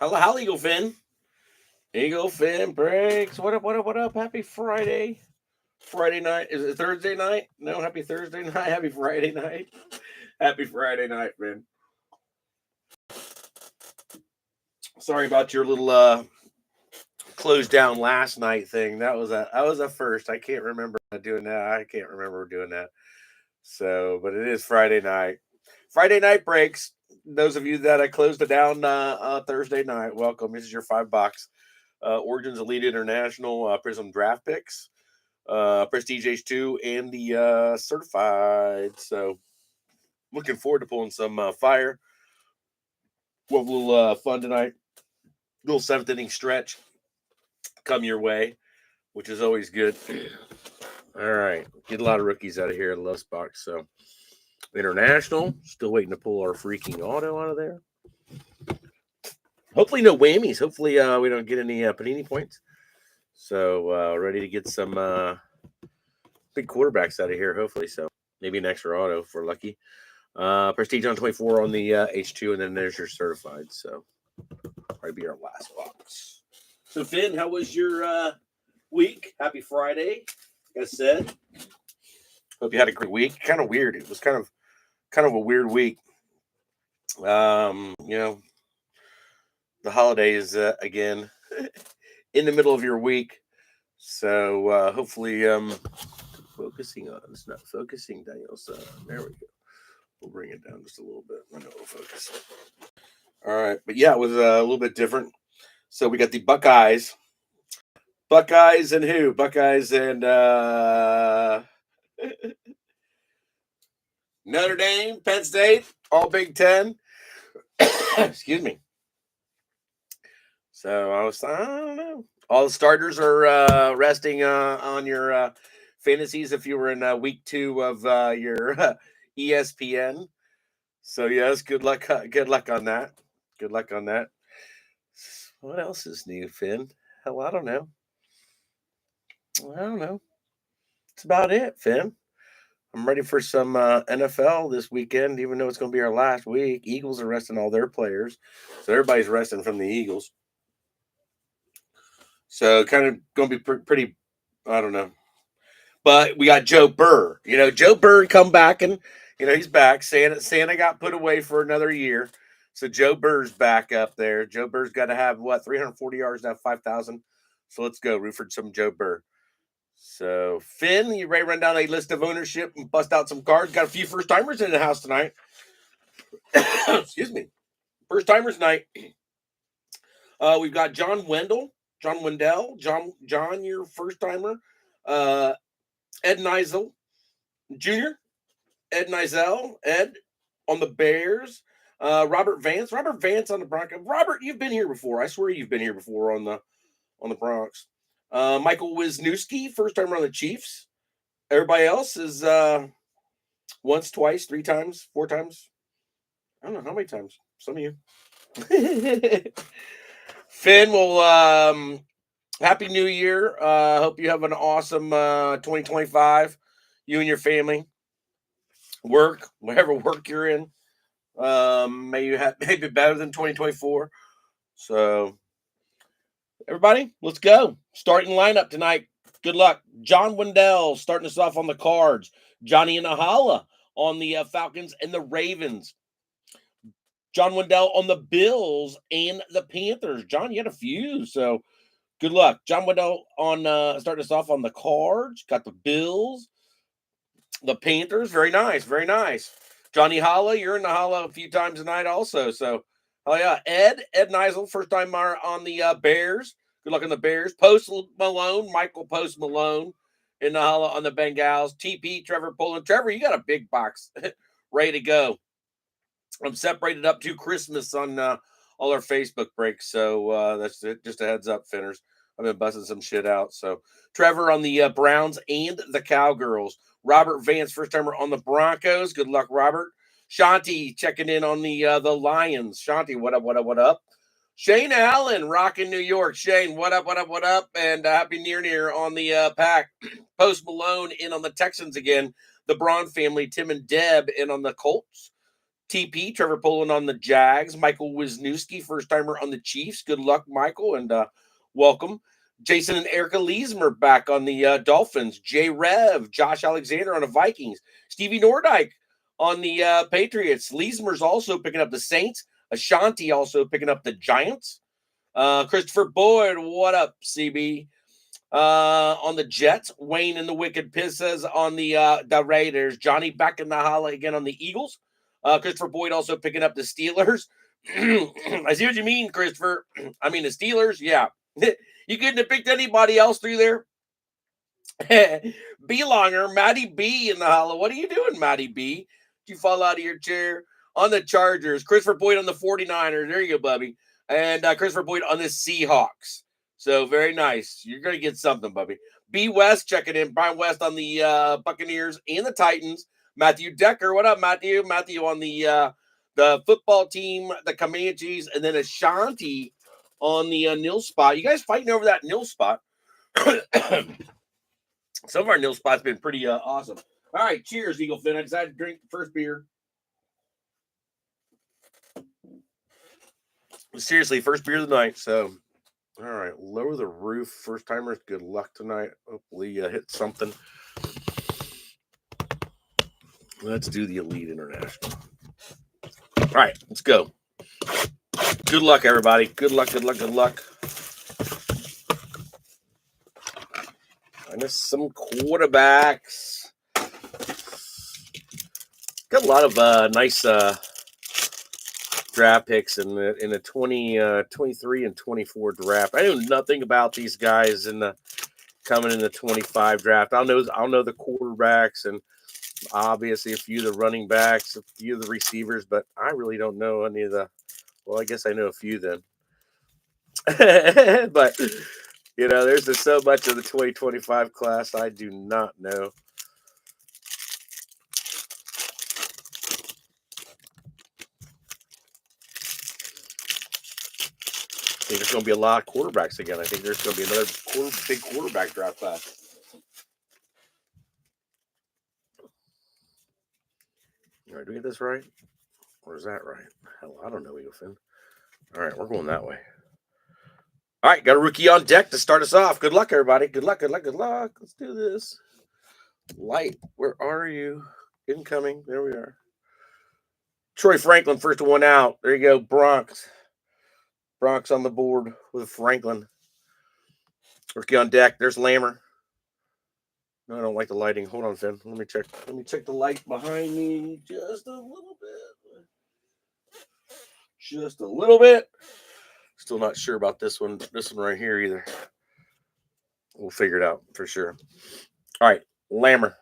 Hello, Eagle Finn. Eagle Finn breaks. What up? What up? What up? Happy Friday. Friday night. Is it Thursday night? No, happy Thursday night. Happy Friday night. Happy Friday night, man. Sorry about your little closed down last night thing. That was a first. I can't remember doing that. I can't remember doing that. So, but it is Friday night. Friday night breaks. Those of you that I closed it down Thursday night, welcome. This is your $5. Origins Elite International Prism draft picks, Prestige H2, and the Certified. So, looking forward to pulling some fire. We'll have a little fun tonight. Little seventh inning stretch come your way, which is always good. All right, get a lot of rookies out of here at the Lust Box. So, International, still waiting to pull our freaking auto out of there. Hopefully, no whammies. Hopefully, we don't get any Panini points. So, ready to get some big quarterbacks out of here, hopefully. So, maybe an extra auto if we're lucky. Prestige on 24 on the H2, and then there's your Certified. So, probably be our last box. So, Finn, how was your week? Happy Friday, like I said. Hope you had a great week. Kind of weird. It was kind of a weird week. The holidays again in the middle of your week. So hopefully focusing on it's not focusing, Daniel. So there we go. We'll bring it down just a little bit. I know it'll focus. All right. But yeah, it was a little bit different. So we got the Buckeyes. Buckeyes and who? Buckeyes and Notre Dame, Penn State, all Big Ten. Excuse me. So I don't know. All the starters are resting on your fantasies if you were in week 2 of your ESPN. So yes, good luck. Good luck on that. Good luck on that. What else is new, Finn? Hell, I don't know. That's about it, Finn. I'm ready for some NFL this weekend, even though it's going to be our last week. Eagles are resting all their players, so everybody's resting from the Eagles. So kind of going to be pretty, I don't know. But we got Joe Burr. Joe Burr come back, and he's back. Santa got put away for another year, so Joe Burr's back up there. Joe Burr's got to have 340 yards, now 5,000. So let's go root for some Joe Burr. So Finn, you ready to run down a list of ownership and bust out some cards? Got a few first timers in the house tonight. Excuse me, first timers night. We've got John Wendell, John, your first timer. Ed Nizel Jr., Ed Nizel, Ed on the Bears. Robert Vance on the Broncos. Robert, you've been here before. I swear you've been here before on the Bronx. Michael Wisniewski, first timer on the Chiefs. Everybody else is once, twice, 3 times, 4 times. I don't know how many times. Some of you. Finn, well, Happy New Year. Hope you have an awesome 2025. You and your family. Work, whatever work you're in. May you have maybe better than 2024. So, everybody, let's go. Starting lineup tonight. Good luck. John Wendell starting us off on the Cards. Johnny Nahala on the Falcons and the Ravens. John Wendell on the Bills and the Panthers. John, you had a few, so good luck. John Wendell on starting us off on the Cards. Got the Bills, the Panthers. Very nice, very nice. Johnny Holla, you're in the Holla a few times tonight also. So, oh yeah, Ed Nizel, first time on the Bears. Good luck on the Bears. Post Malone, Michael Post Malone in the Holla on the Bengals. TP, Trevor Pullen. Trevor, you got a big box ready to go. I'm separated up to Christmas on all our Facebook breaks. So that's it. Just a heads up, Finners. I've been busting some shit out. So Trevor on the Browns and the Cowgirls. Robert Vance, first timer on the Broncos. Good luck, Robert. Shanti checking in on the Lions. Shanti, what up, what up, what up? Shane Allen, rocking New York. Shane, what up, what up, what up? And happy near on the pack. Post Malone in on the Texans again. The Braun family, Tim and Deb in on the Colts. TP, Trevor Poland on the Jags. Michael Wisniewski, first timer on the Chiefs. Good luck, Michael, and welcome. Jason and Erica Leesmer back on the Dolphins. Jay Rev, Josh Alexander on the Vikings. Stevie Nordyke on the Patriots. Leesmer's also picking up the Saints. Ashanti also picking up the Giants. Christopher Boyd, what up, CB? On the Jets. Wayne and the Wicked Pisses on the Raiders. Johnny back in the holla again on the Eagles. Christopher Boyd also picking up the Steelers. I see what you mean, Christopher. I mean, the Steelers, yeah. You couldn't have picked anybody else through there. B-Longer, Matty B in the holla. What are you doing, Matty B? Did you fall out of your chair? On the Chargers. Christopher Boyd on the 49ers. There you go, Bubby. And Christopher Boyd on the Seahawks. So very nice. You're going to get something, Bubby. B. West checking in. Brian West on the Buccaneers and the Titans. Matthew Decker. What up, Matthew? Matthew on the football team, the Comanches, and then Ashanti on the nil spot. You guys fighting over that nil spot. Some of our nil spots been pretty awesome. All right, cheers, Eagle Fin. I decided to drink the first beer. Seriously, first beer of the night. So, all right, lower the roof. First timers, good luck tonight. Hopefully, you hit something. Let's do the Elite International. All right, let's go. Good luck, everybody. Good luck, good luck, good luck. I missed some quarterbacks. Got a lot of nice draft picks in the 23 and 24 draft. I know nothing about these guys coming in the 25 draft. I'll know the quarterbacks and obviously a few of the running backs, a few of the receivers, but I really don't know any of the. Well, I guess I know a few then. But there's just so much of the 2025 class I do not know. I think there's going to be a lot of quarterbacks again. I think there's going to be another big quarterback draft class. All right, do we get this right? Or is that right? Hell, I don't know, Eagle Fin. All right, we're going that way. All right, got a rookie on deck to start us off. Good luck, everybody. Good luck, good luck, good luck. Let's do this. Light, where are you? Incoming. There we are. Troy Franklin, first one out. There you go, Bronx. Bronx on the board with Franklin. Rookie on deck. There's Lammer. No, I don't like the lighting. Hold on, Finn. Let me check. Let me check the light behind me just a little bit. Just a little bit. Still not sure about this one. This one right here either. We'll figure it out for sure. All right, Lammer.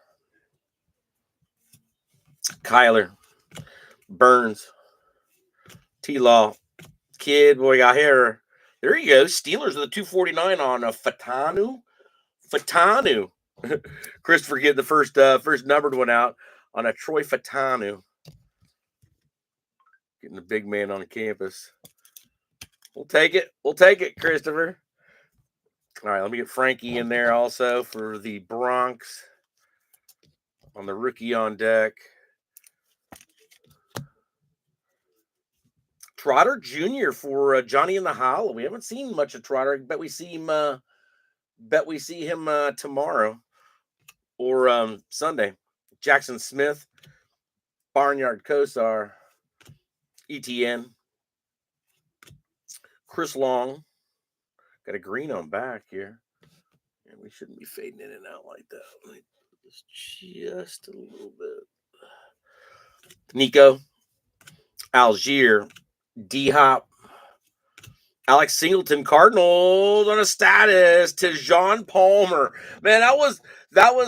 Kyler. Burns. T-Law. Kid, boy, got hair. There you go. Steelers with a 249 on a Fatanu. Christopher getting the first numbered one out on a Troy Fatanu. Getting the big man on campus. We'll take it. We'll take it, Christopher. All right, let me get Frankie in there also for the Bronx on the rookie on deck. Trotter Jr. for Johnny in the Holla. We haven't seen much of Trotter. Bet we see him tomorrow or Sunday. Jackson Smith, Barnyard Kosar, ETN, Chris Long. Got a green on back here. And we shouldn't be fading in and out like that. Let me put this just a little bit. Nico, Algier, D-Hop, Alex Singleton, Cardinals on a status to John Palmer. Man, that was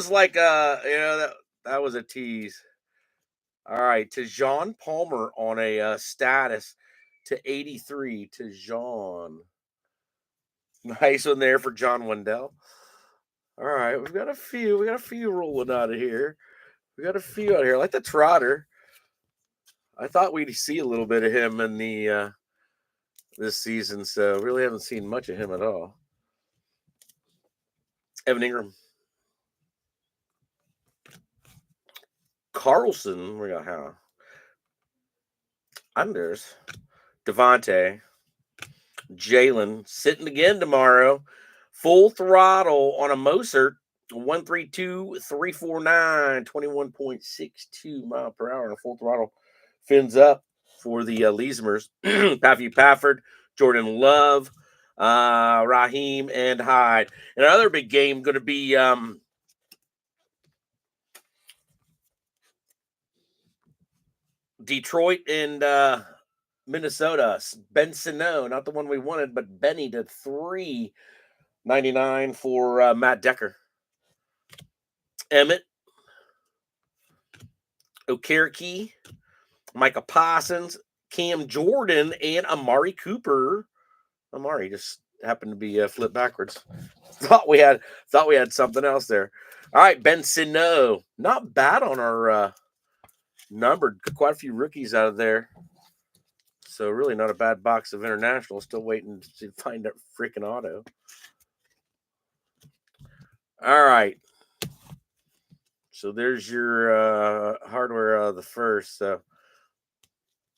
like that was a tease. All right, to John Palmer on a status to 83 to John. Nice one there for John Wendell. All right, we got a few rolling out of here. We got a few out here. I like the Trotter. I thought we'd see a little bit of him in the this season, so really haven't seen much of him at all. Evan Ingram. Carlson, we got how? Unders. Devontae. Jalen sitting again tomorrow. Full throttle on a Mozart. 132,349, 21.62 mile per hour on a full throttle. Fins up for the Leesmers. Paffy Pafford, Jordan Love, Raheem, and Hyde. And another big game going to be Detroit and Minnesota. Ben Sano, not the one we wanted, but Benny to $3.99 for Matt Decker. Emmett, Okereke, Micah Parsons, Cam Jordan, and Amari Cooper. Amari just happened to be flipped backwards. Thought we had something else there. All right, Ben Sino, not bad on our numbered. Quite a few rookies out of there. So really not a bad box of international. Still waiting to find that freaking auto. All right. So there's your hardware the first. So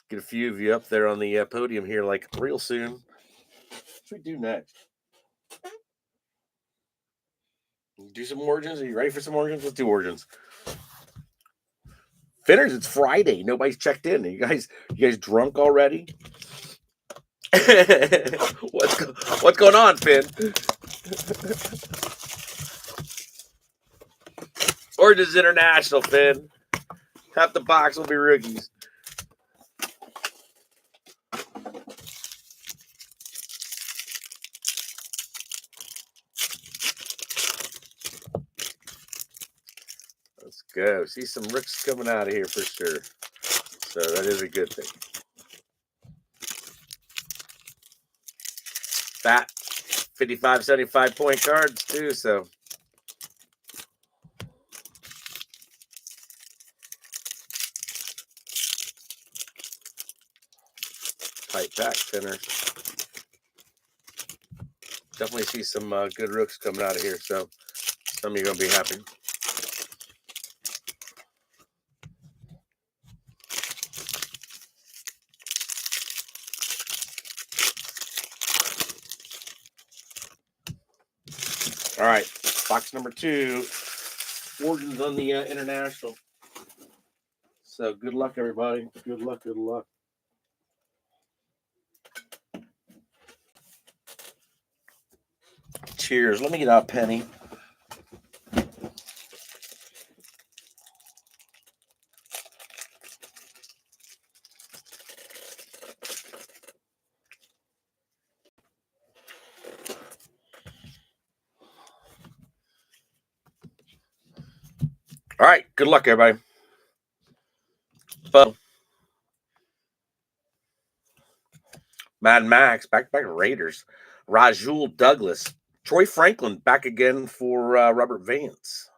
get a few of you up there on the podium here like real soon. What should we do next? Do some origins? Are you ready for some origins? Let's do origins. Finners, it's Friday. Nobody's checked in. You guys drunk already? What's going on, Finn? Origins International, Finn. Half the box will be rookies. Let's go. See some rooks coming out of here for sure. So that is a good thing. Fat 55, 75 point cards too. So tight pack Finners. Definitely see some good rooks coming out of here. So some of you are going to be happy. All right, box number 2, origins on the international. So good luck, everybody. Good luck, good luck. Cheers. Let me get out a penny. All right, good luck, everybody. Bo. Mad Max, back Raiders. Rajul Douglas. Troy Franklin, back again for Robert Vance.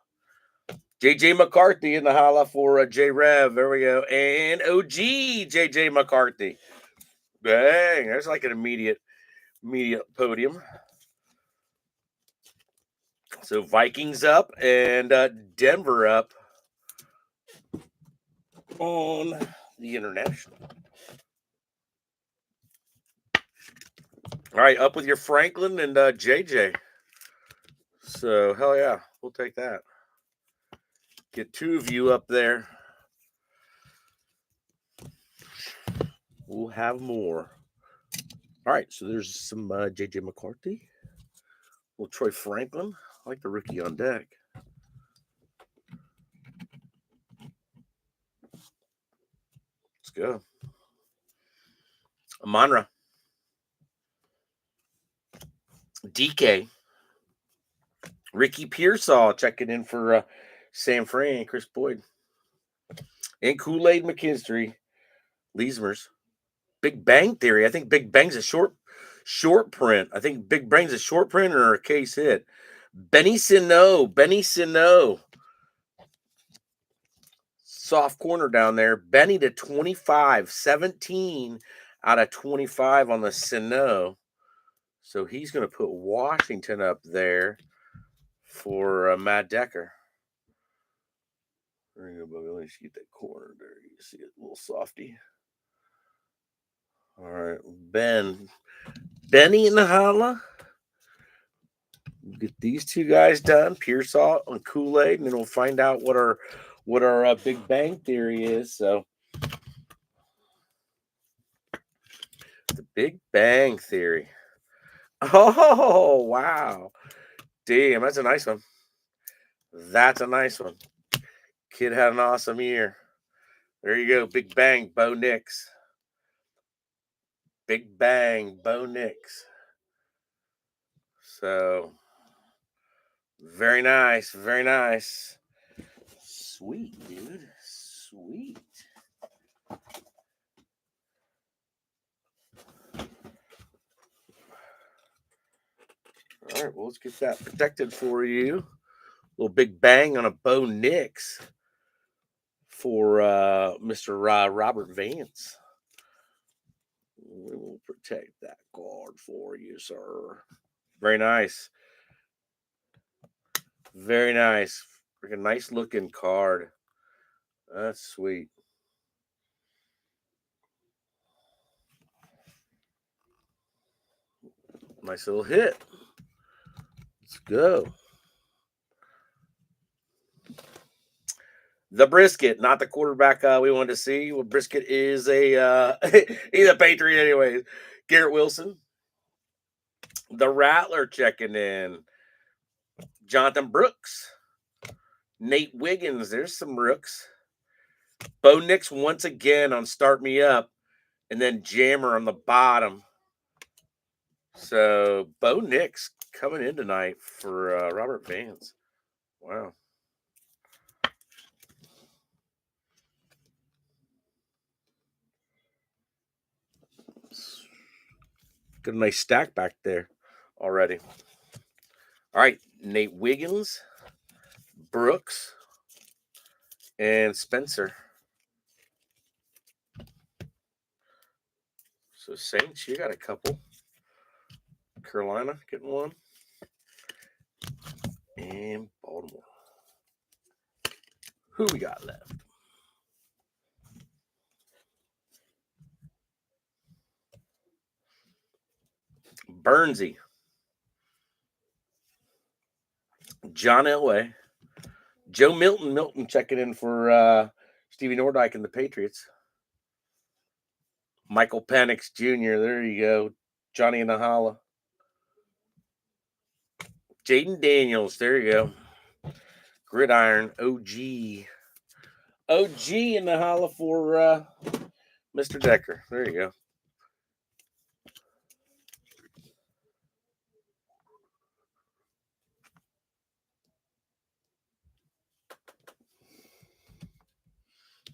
J.J. McCarthy in the holla for J-Rev. There we go. And OG J.J. McCarthy. Dang, there's like an immediate podium. So Vikings up and Denver up on the international. All right, up with your Franklin and JJ. So hell yeah, we'll take that. Get 2 of you up there. We'll have more. All right, so there's some JJ McCarthy. Well, Troy Franklin. I like the rookie on deck. Let's go. Amonra. DK. Ricky Pearsall checking in for Sam Fran, Chris Boyd. And Kool-Aid McKinstry. Leesmers. Big Bang Theory. I think Big Bang's a short print. I think Big Bang's a short print or a case hit. Benny Sino. Soft corner down there. Benny to 25. 17 out of 25 on the Sino. So he's going to put Washington up there for Matt Decker. There you go, buddy. Let me get that corner there. You see it, a little softy. All right, Benny and Hala. Get these two guys done, Pearsall and Kool-Aid, and then we'll find out what our Big Bang Theory is. So, the Big Bang Theory. Oh wow, damn, that's a nice one. That's a nice one. Kid had an awesome year. There you go, Big Bang, Bo Nix. Big Bang, Bo Nix. So, very nice, very nice. Sweet, dude. Sweet. All right, well, let's get that protected for you. Little Big Bang on a Bo Nix for Mr. Robert Vance. We will protect that card for you, sir. Very nice. Very nice. Freaking nice looking card. That's sweet. Nice little hit. Let's go. The Brisket, not the quarterback we wanted to see. Well, Brisket is he's a Patriot anyways. Garrett Wilson. The Rattler checking in. Jonathan Brooks. Nate Wiggins. There's some rooks. Bo Nix once again on Start Me Up. And then Jammer on the bottom. So Bo Nix coming in tonight for Robert Vance. Wow. Got a nice stack back there already. All right, Nate Wiggins, Brooks, and Spencer. So Saints, you got a couple. Carolina getting one. And Baltimore. Who we got left? Bernsey. John Elway. Joe Milton. Milton checking in for Stevie Nordyke and the Patriots. Michael Penix Jr. There you go. Johnny and the Holla. Jaden Daniels. There you go. Gridiron. OG. OG in the Holla for Mr. Decker. There you go.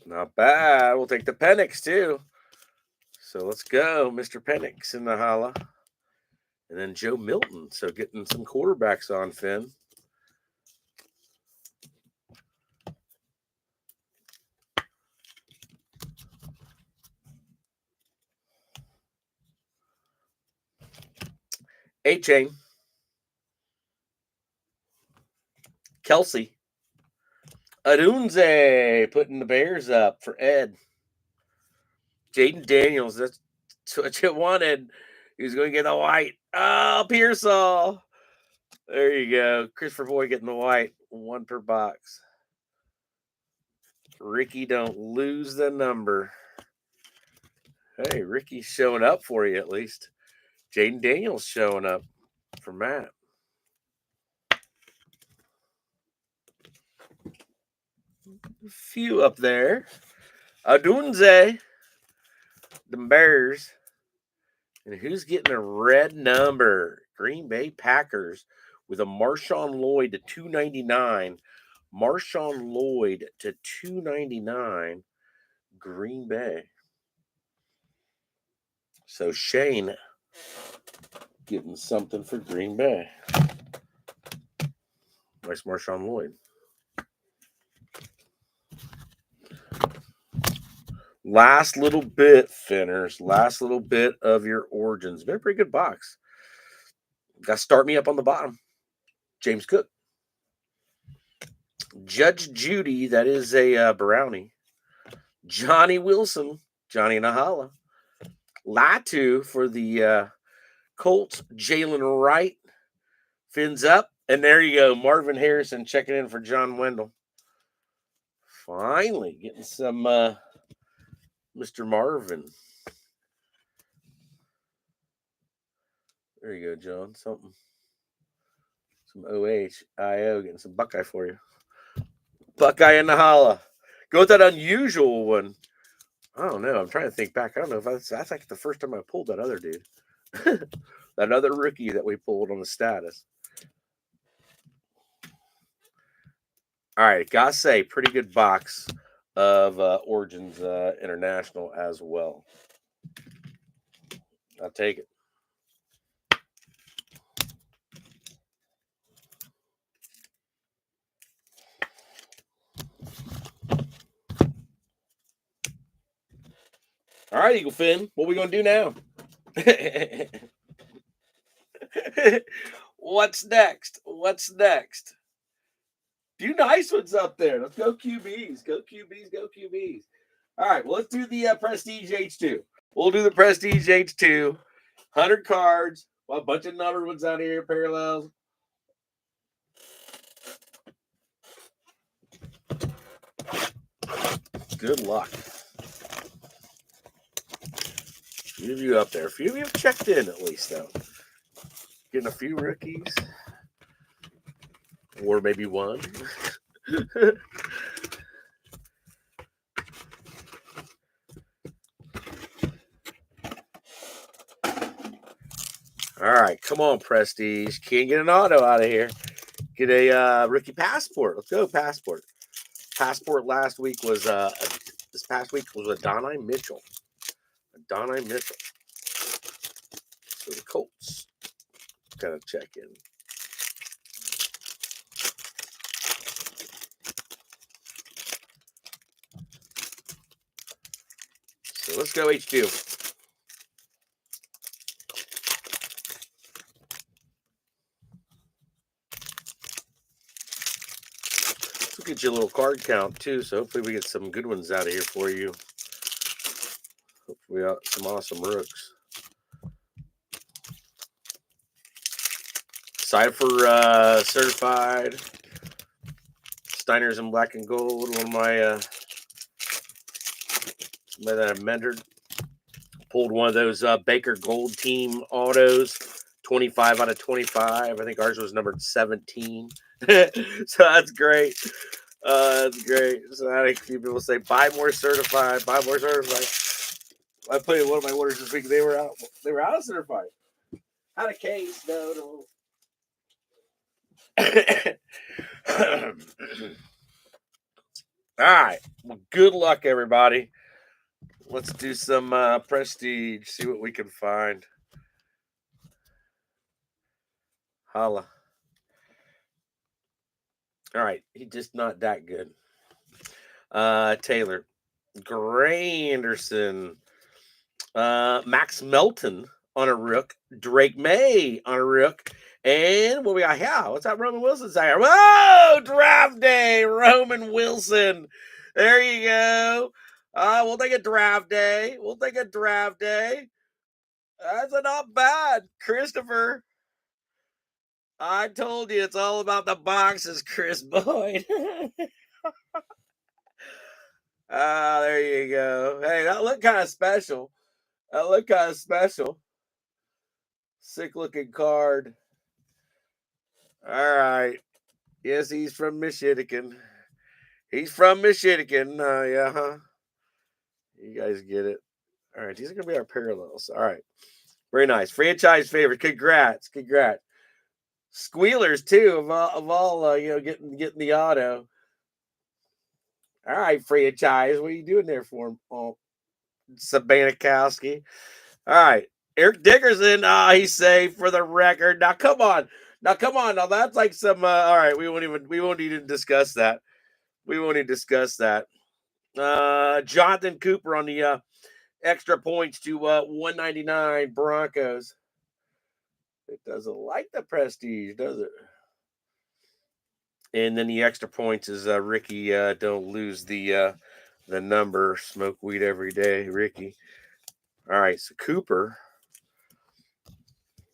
Not bad. We'll take the Penix too. So let's go, Mr. Penix in the Holla. And then Joe Milton. So getting some quarterbacks on, Finn. A-Chain. Kelsey. Adunze putting the Bears up for Ed. Jaden Daniels. That's what you wanted. He was going to get the white. Oh, Pearsall. There you go. Christopher Boyd getting the white. One per box. Ricky, don't lose the number. Hey, Ricky's showing up for you at least. Jaden Daniels showing up for Matt. A few up there. Adunze. The Bears. And who's getting a red number? Green Bay Packers with a Marshawn Lloyd to 299. Marshawn Lloyd to 299. Green Bay. So Shane getting something for Green Bay. Nice Marshawn Lloyd. Last little bit, Finners. Last little bit of your Origins. Been a pretty good box. Got to start me up on the bottom. James Cook. Judge Judy. That is a brownie. Johnny Wilson. Johnny and a Holla. Latu for the Colts. Jalen Wright. Fins up. And there you go. Marvin Harrison checking in for John Wendell. Finally getting some Mr. Marvin. There you go, John. Something. Some OHIO getting some Buckeye for you. Buckeye in the holla. Go with that unusual one. I don't know. I'm trying to think back. I don't know if that's like the first time I pulled that other dude. That other rookie that we pulled on the status. All right. Gotta say, pretty good box of Origins International as well. I'll take it. All right, Eagle Finn. What are we going to do now? What's next? What's next? Few nice ones up there. Let's go QBs. Go QBs. Go QBs. All right. Well, let's do the Prestige H2. We'll do the Prestige H2. 100 cards. Well, a bunch of numbered ones out here. Parallels. Good luck. A few of you up there. A few of you have checked in at least, though. Getting a few rookies. Or maybe one. All right, come on, Prestige. Can't get an auto out of here. Get a rookie passport. Let's go, passport. Passport last week was this past week was Adonai Mitchell. Adonai Mitchell. So the Colts kind of check in. So let's go H2. Let's get you a little card count too. So hopefully we get some good ones out of here for you. Hopefully we got some awesome rooks. Excited for Certified. Steiner's in black and gold. One of my somebody that I mentored. Pulled one of those Baker Gold Team autos. 25 out of 25. I think ours was numbered 17. So that's great. That's great. So I think a few people say, buy more certified, buy more certified. I put in one of my orders this week. They were out of certified. Had a case, no. All right. Well, good luck, everybody. Let's do some prestige. See what we can find. Holla. All right. He's just not that good. Taylor. Gray Anderson. Max Melton on a rook. Drake May on a rook. And what we got here? What's that Roman Wilson's here? Whoa! Draft day. Roman Wilson. There you go. We'll take a draft day. We'll take a draft day. That's not bad. Christopher. I told you it's all about the boxes, Chris Boyd. There you go. Hey, that looked kind of special. That looked kind of special. Sick looking card. All right. Yes, he's from Michigan. He's from Michigan. Yeah, huh? You guys get it. All right. These are going to be our parallels. All right. Very nice. Franchise favorite. Congrats. Congrats. Squealers, too, of all getting the auto. All right, franchise. What are you doing there for him? Oh, Sabanikowski. All right. Eric Dickerson. He's safe for the record. Now, come on. Now, that's like some. All right. We won't even discuss that. We won't even discuss that. Jonathan Cooper on the extra points to 199 Broncos. It doesn't like the prestige, does it? And then the extra points is Ricky. Don't lose the number. Smoke weed every day, Ricky. All right, so Cooper.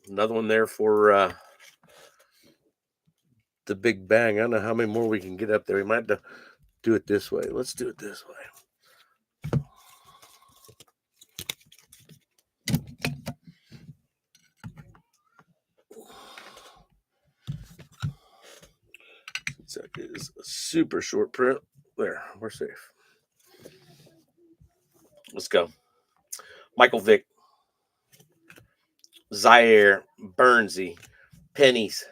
Another one there for the Big Bang. I don't know how many more we can get up there. We might have to do it this way. Let's do it this way. That is a super short print. There, we're safe. Let's go. Michael Vick, Zaire, Burnsy, Pennies.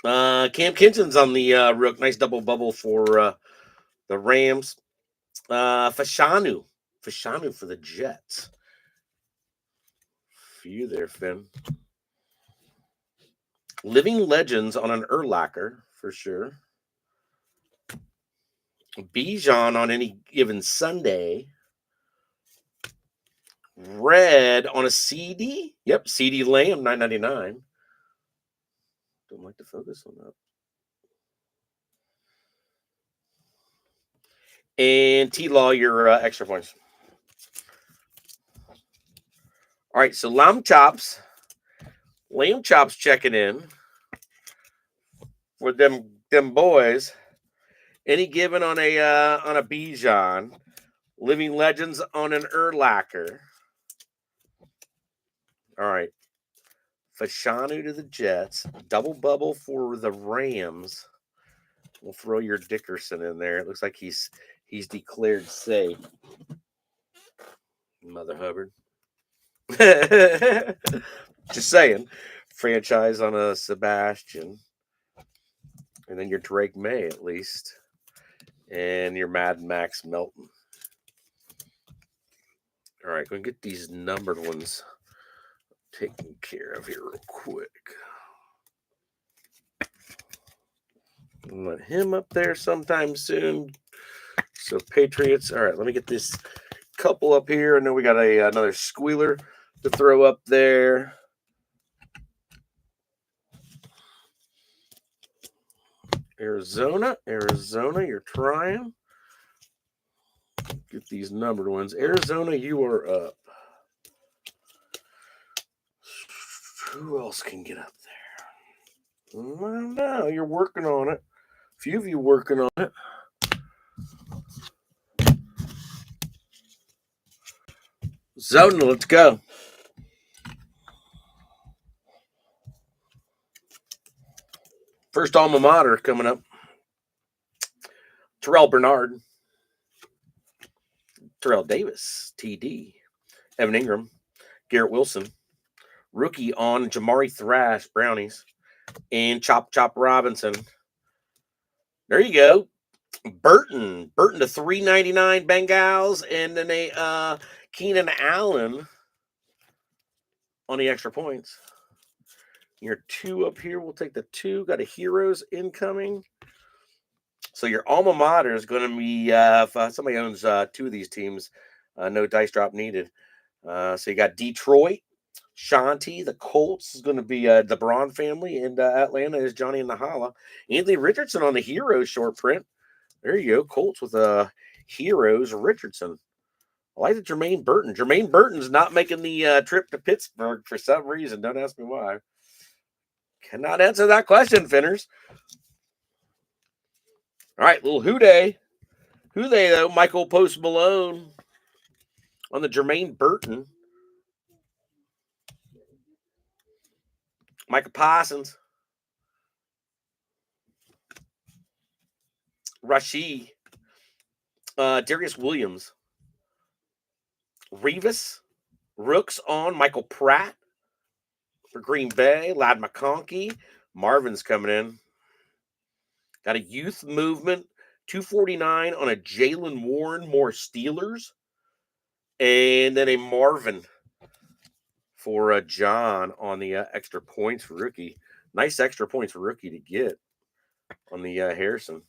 Cam Kinson's on the rook. Nice double bubble for the Rams. Fashanu for the Jets. For you there, Finn. Living Legends on an Urlacher, for sure. Bijan on any given Sunday. Red on a CD. Yep, CD Lamb, $9.99. Don't like to focus on that. And T-Law, your extra points. All right, so Lamb Chops checking in for them boys. Any given on a Bijan. Living Legends on an Urlacher. All right. Fashanu to the Jets. Double bubble for the Rams. We'll throw your Dickerson in there. It looks like he's declared safe. Mother Hubbard. Just saying. Franchise on a Sebastian. And then your Drake May, at least. And your Mad Max Melton. All right, go and get these numbered ones taken care of here real quick. Let him up there sometime soon. So Patriots. All right, let me get this couple up here. I know we got another squealer to throw up there. Arizona, you're trying. Get these numbered ones. Arizona, you are up. Who else can get up there? No, you're working on it. A few of you working on it. Zona, let's go. First alma mater coming up. Terrell Bernard. Terrell Davis, TD. Evan Ingram. Garrett Wilson. Rookie on Jamari Thrash, Brownies. And Chop Robinson. There you go. Burton to $3.99 Bengals, and then a Keenan Allen on the extra points. Your 2 up here. We'll take the 2. Got a Heroes incoming. So your alma mater is going to be if somebody owns 2 of these teams, no dice drop needed. So you got Detroit, Shanti, the Colts is going to be the Braun family, and Atlanta is Johnny and the Holla. Anthony Richardson on the Heroes short print. There you go, Colts with Heroes Richardson. I like the Jermaine Burton. Jermaine Burton's not making the trip to Pittsburgh for some reason. Don't ask me why. Cannot answer that question, Finners. All right, little Houday. Houday, though, Michael Post Malone on the Jermaine Burton. Micah Parsons. Rashid. Darius Williams. Revis. Rooks on Michael Pratt for Green Bay. Ladd McConkey. Marvin's coming in. Got a youth movement. $249 on a Jalen Warren, more Steelers. And then a Marvin for John on the extra points for rookie. Nice extra points for rookie to get on the Harrison.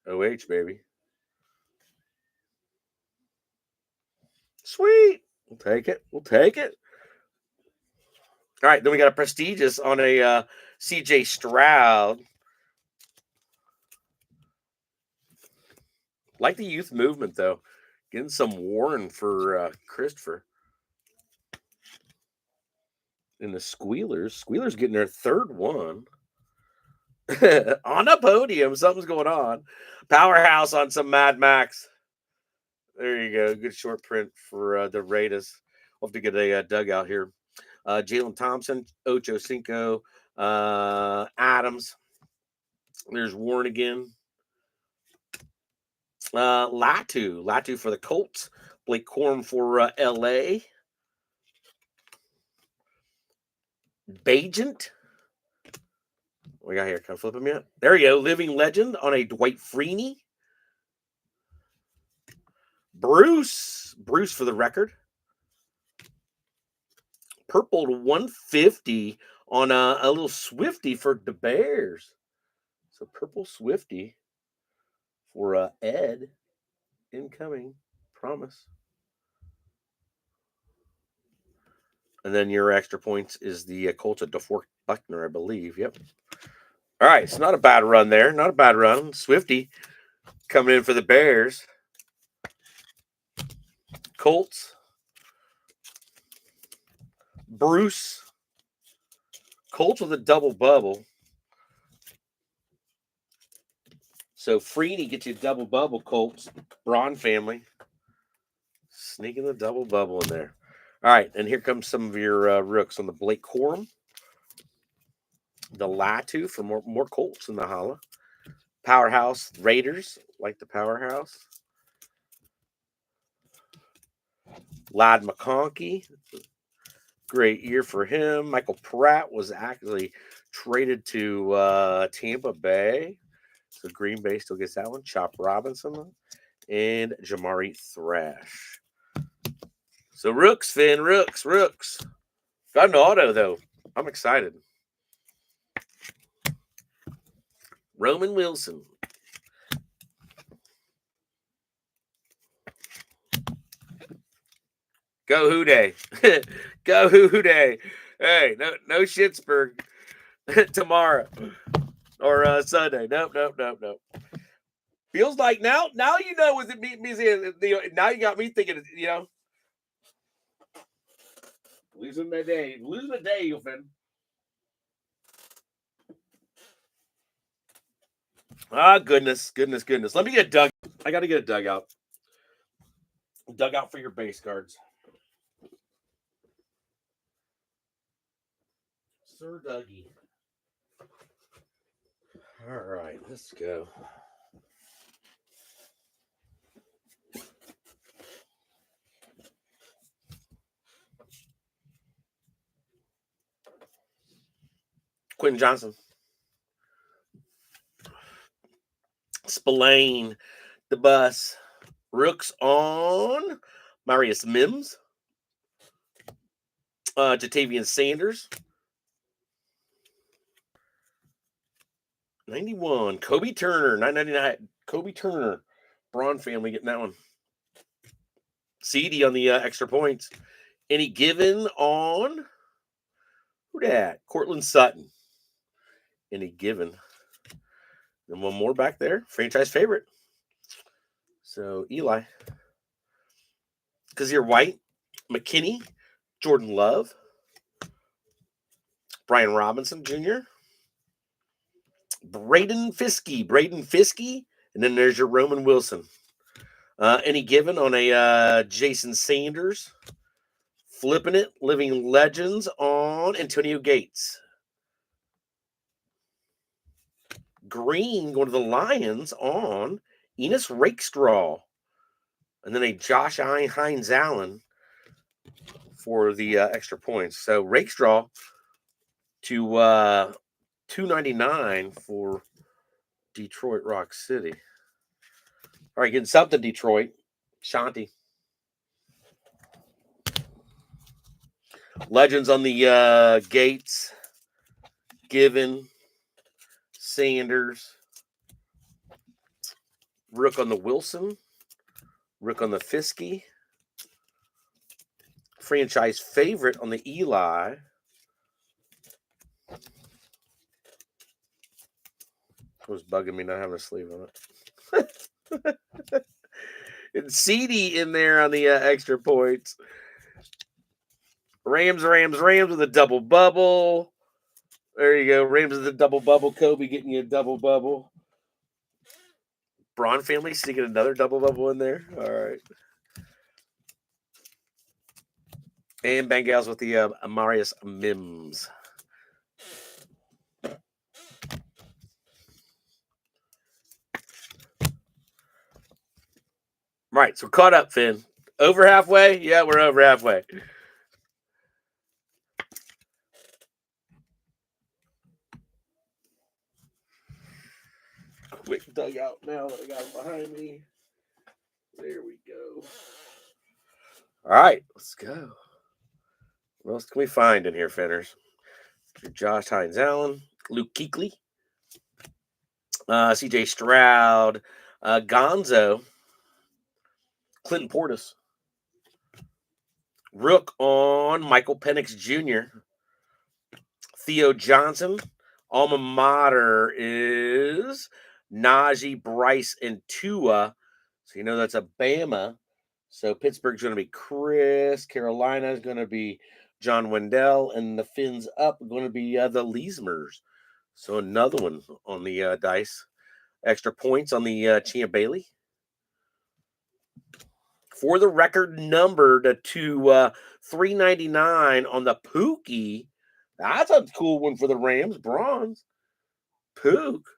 OH, baby. Sweet. We'll take it. All right, then we got a prestigious on a CJ Stroud. Like the youth movement, though. Getting some Warren for Christopher. And the Squealers. Squealers getting their third one. On a podium. Something's going on. Powerhouse on some Mad Max. There you go. Good short print for the Raiders. We'll have to get a dugout here. Jalen Thompson, Ocho Cinco, Adams. There's Warren again. Latu for the Colts. Blake Corum for LA. Bajent. What we got here? Can I flip him yet? There you go. Living legend on a Dwight Freeney. Bruce for the record. Purple to 150 on a little Swifty for the Bears. So purple Swifty for Ed. Incoming. Promise. And then your extra points is the Colts of DeFork Buckner, I believe. Yep. All right. It's not a bad run there. Not a bad run. Swifty coming in for the Bears. Colts. Bruce. Colts with a double bubble. So Freeney gets you a double bubble, Colts. Braun family. Sneaking the double bubble in there. All right, and here comes some of your rooks on the Blake Corum. The Latu for more Colts in the holla. Powerhouse Raiders, like the Powerhouse. Ladd McConkey, great year for him. Michael Pratt was actually traded to Tampa Bay. So Green Bay still gets that one. Chop Robinson and Jamari Thrash. So rooks, Finn, rooks. Got an auto, though. I'm excited. Roman Wilson. Go Houday. Go Houday. Hey, no Schittsburg tomorrow or Sunday. Nope. Feels like now you know was it me now you got me thinking, losing the day, you Finn. Ah, goodness. Let me get a dugout. I got to get a dugout. Dugout for your base cards. Sir Dougie. All right, let's go. Quentin Johnson. Spillane. The bus. Rooks on Marius Mims. Jatavian Sanders. 91. Kobe Turner. 999. Kobe Turner. Braun family getting that one. CD on the extra points. Any given on who that? Cortland Sutton. Any given. And one more back there. Franchise favorite. So Eli. Because you're white. McKinney. Jordan Love. Brian Robinson Jr. Braden Fiskey. And then there's your Roman Wilson. Any given on a Jason Sanders. Flipping it. Living Legends on Antonio Gates. Green going to the Lions on Enos Rakestraw. And then a Josh Hines Allen for the extra points. So Rakestraw to $2.99 for Detroit Rock City. All right, getting something Detroit. Shanti. Legends on the Gates. Given. Sanders. Rook on the Wilson. Rook on the Fiskey. Franchise favorite on the Eli. It was bugging me not having a sleeve on it. And CD in there on the extra points. Rams with a double bubble. There you go. Rams with a double bubble. Kobe getting you a double bubble. Braun family sneaking another double bubble in there. All right. And Bengals with the Amarius Mims. Right, so caught up, Finn. Over halfway? Yeah, we're over halfway. Quick dugout now that I got it behind me. There we go. All right, let's go. What else can we find in here, Finners? Josh Hines Allen, Luke Kuechly, CJ Stroud, Gonzo, Clinton Portis, Rook on Michael Penix Jr., Theo Johnson. Alma mater is Najee, Bryce, and Tua. So you know that's a Bama. So Pittsburgh's going to be Chris. Carolina is going to be John Wendell. And the Fins up are going to be the Leesmers. So another one on the dice. Extra points on the Chia Bailey. For the record, numbered to 399 on the Pookie. That's a cool one for the Rams. Bronze. Pook.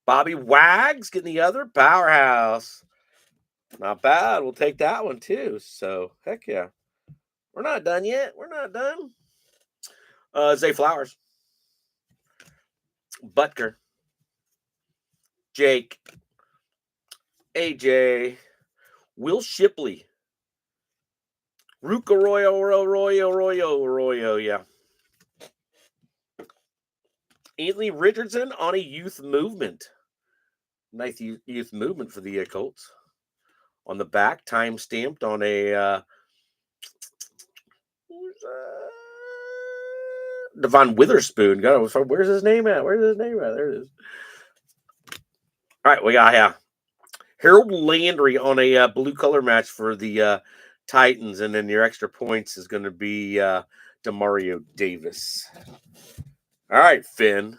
Bobby Wags getting the other powerhouse. Not bad. We'll take that one too. So, heck yeah. We're not done yet. We're not done. Zay Flowers. Butker. Jake. AJ. Will Shipley. Rook Arroyo, yeah. Anthony Richardson on a youth movement. Nice youth movement for the Colts. On the back, time stamped on a Devon Witherspoon. God, where's his name at? There it is. All right, we got Harold Landry on a blue color match for the Titans, and then your extra points is going to be Demario Davis. All right, Finn.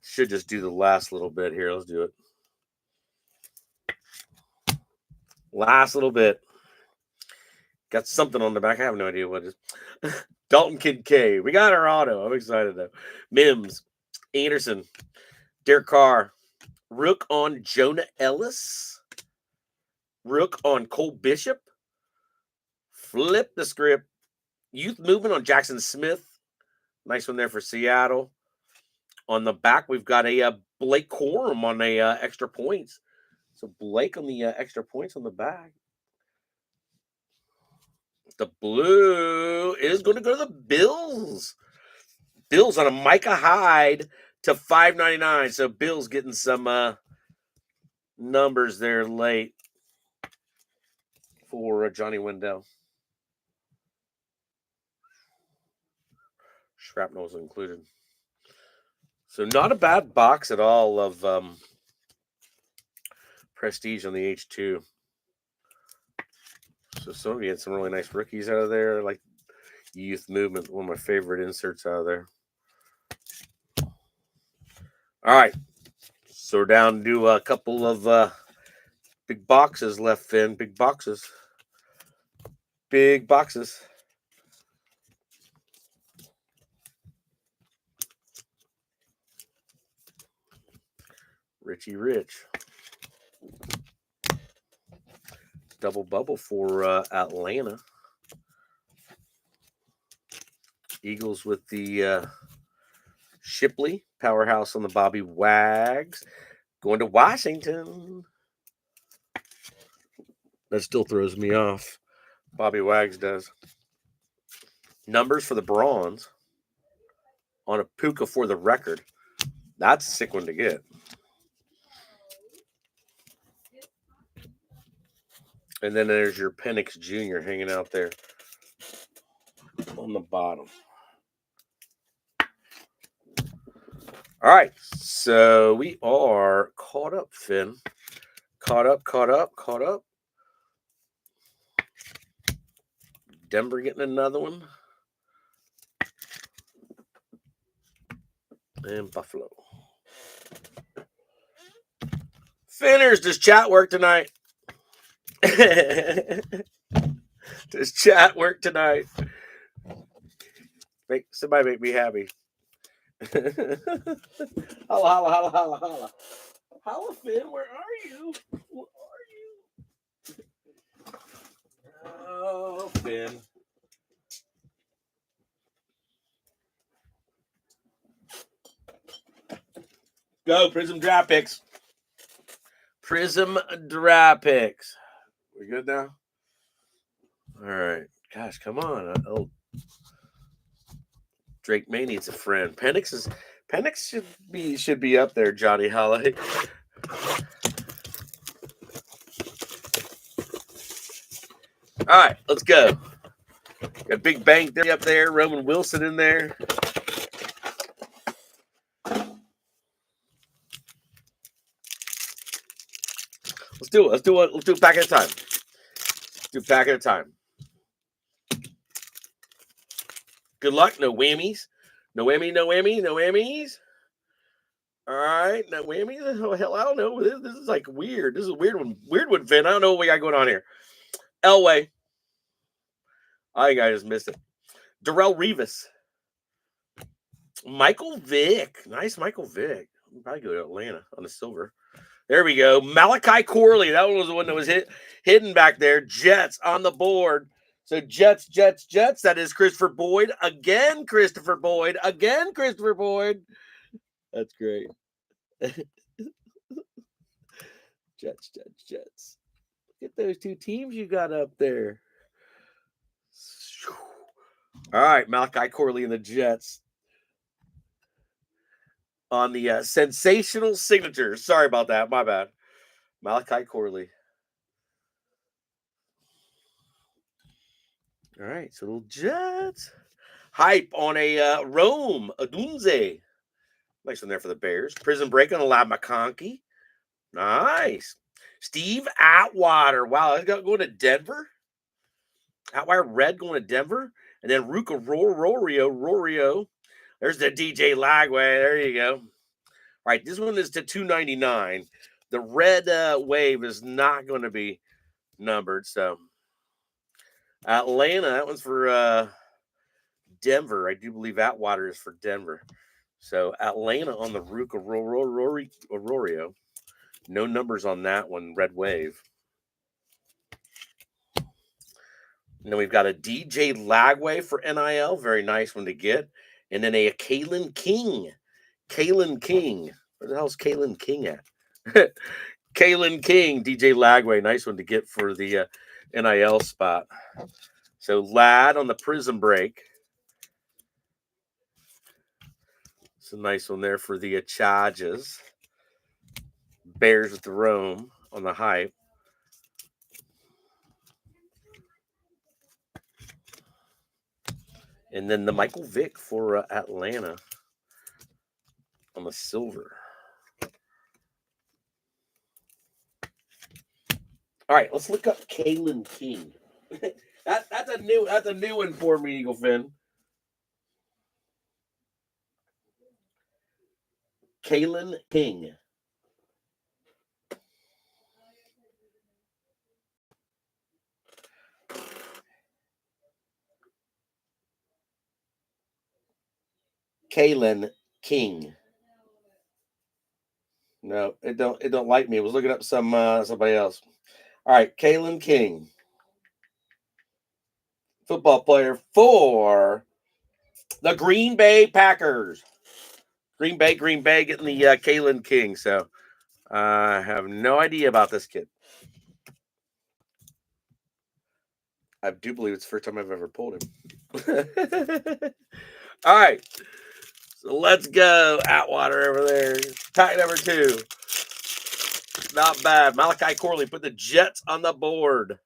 Should just do the last little bit here. Let's do it. Last little bit. Got something on the back. I have no idea what it is. Dalton Kincaid. We got our auto. I'm excited, though. Mims. Anderson. Derek Carr. Rook on Jonah Ellis. Rook on Cole Bishop. Flip the script. Youth movement on Jackson Smith. Nice one there for Seattle. On the back, we've got a Blake Corum on a extra points. So Blake on the extra points on the back. The blue is going to go to the Bills. Bills on a Micah Hyde to $5.99. So Bills getting some numbers there late for Johnny Wendell. Shrapnel was included. So not a bad box at all of prestige on the H2. So somebody had some really nice rookies out of there, like youth movement, one of my favorite inserts out of there. All right. So we're down to a couple of big boxes left, Finn. Big boxes. Big boxes. Richie Rich. Double bubble for Atlanta. Eagles with the Shipley. Powerhouse on the Bobby Wags. Going to Washington. That still throws me off. Bobby Wags does. Numbers for the Bronze. On a Puka for the record. That's a sick one to get. And then there's your Penix Jr. hanging out there on the bottom. All right, so we are caught up, Finn. Caught up. Denver getting another one. And Buffalo. Finners, does chat work tonight? Does chat work tonight? Somebody make me happy. Holla. Holla, Finn, where are you? Where are you? Oh, Finn. Go, Prizm draft picks. Prizm draft picks. We good now? All right. Gosh, come on. Oh, Drake May needs a friend. Penix should be up there, Johnny Holly. All right, let's go. Got Big Bang Theory up there, Roman Wilson in there. Let's do it. Let's do a pack at a time. Do a pack at a time. Good luck. No whammies. No whammies. All right, no whammies. Oh, hell, I don't know. This is like weird. This is a weird one. Weird one, Finn. I don't know what we got going on here. Elway. I think I just missed it. Darrelle Revis. Michael Vick. Nice Michael Vick. I'll probably go to Atlanta on the silver. There we go. Malachi Corley. That one was the one that was hidden back there. Jets on the board. So Jets. That is Christopher Boyd. Again, Christopher Boyd. That's great. Jets. Look at those two teams you got up there. All right, Malachi Corley and the Jets. On the sensational signature. Sorry about that. My bad. Malachi Corley. All right, so little Jets. Hype on a Rome Odunze. Nice one there for the Bears. Prison break on a Lab McConkey. Nice. Steve Atwater. Wow, that's going to Denver. Atwater red going to Denver. And then Ruka Rorio. There's the DJ Lagway. There you go. All right, this one is to 299. The red wave is not going to be numbered. So Atlanta, that one's for Denver. I do believe Atwater is for Denver. So Atlanta on the Ruka Rorio. No numbers on that one, red wave. And then we've got a DJ Lagway for NIL. Very nice one to get. And then a Kalen King. Where the hell's Kalen King at? Kalen King, DJ Lagway. Nice one to get for the NIL spot. So Lad on the Prizm break. It's a nice one there for the Charges. Bears with the Rome on the hype. And then the Michael Vick for Atlanta on the silver. All right, let's look up Kalen King. that's a new one for me, Eagle Finn. Kalen King. Kalen King. No, it don't like me. I was looking up somebody else. All right, Kalen King. Football player for the Green Bay Packers. Green Bay getting the Kalen King. So I have no idea about this kid. I do believe it's the first time I've ever pulled him. All right. So let's go. Atwater over there. Pack number 2. Not bad. Malachi Corley put the Jets on the board.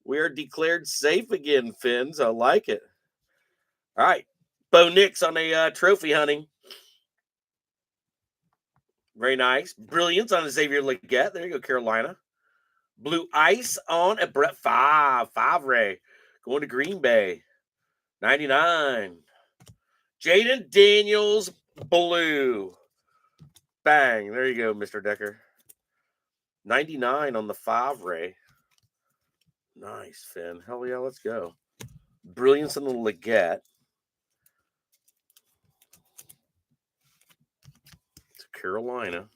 We are declared safe again, Finns. I like it. All right. Bo Nix on a trophy hunting. Very nice. Brilliance on a Xavier Legette. There you go, Carolina. Blue ice on a Brett Favre. Going to Green Bay. 99. Jaden Daniels, blue. Bang. There you go, Mr. Decker. 99 on the Favre. Nice, Finn. Hell yeah, let's go. Brilliance in the Leggett. To Carolina.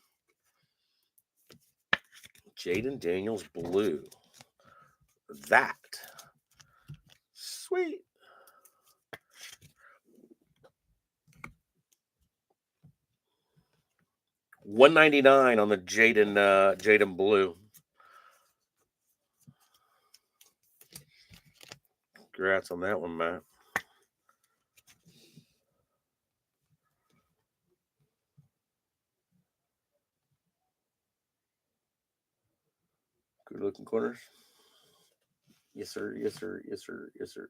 Jaden Daniels, blue. That. Sweet. $199 on the Jaden blue. Congrats on that one, Matt. Good looking corners. Yes, sir. Yes, sir. Yes, sir. Yes, sir.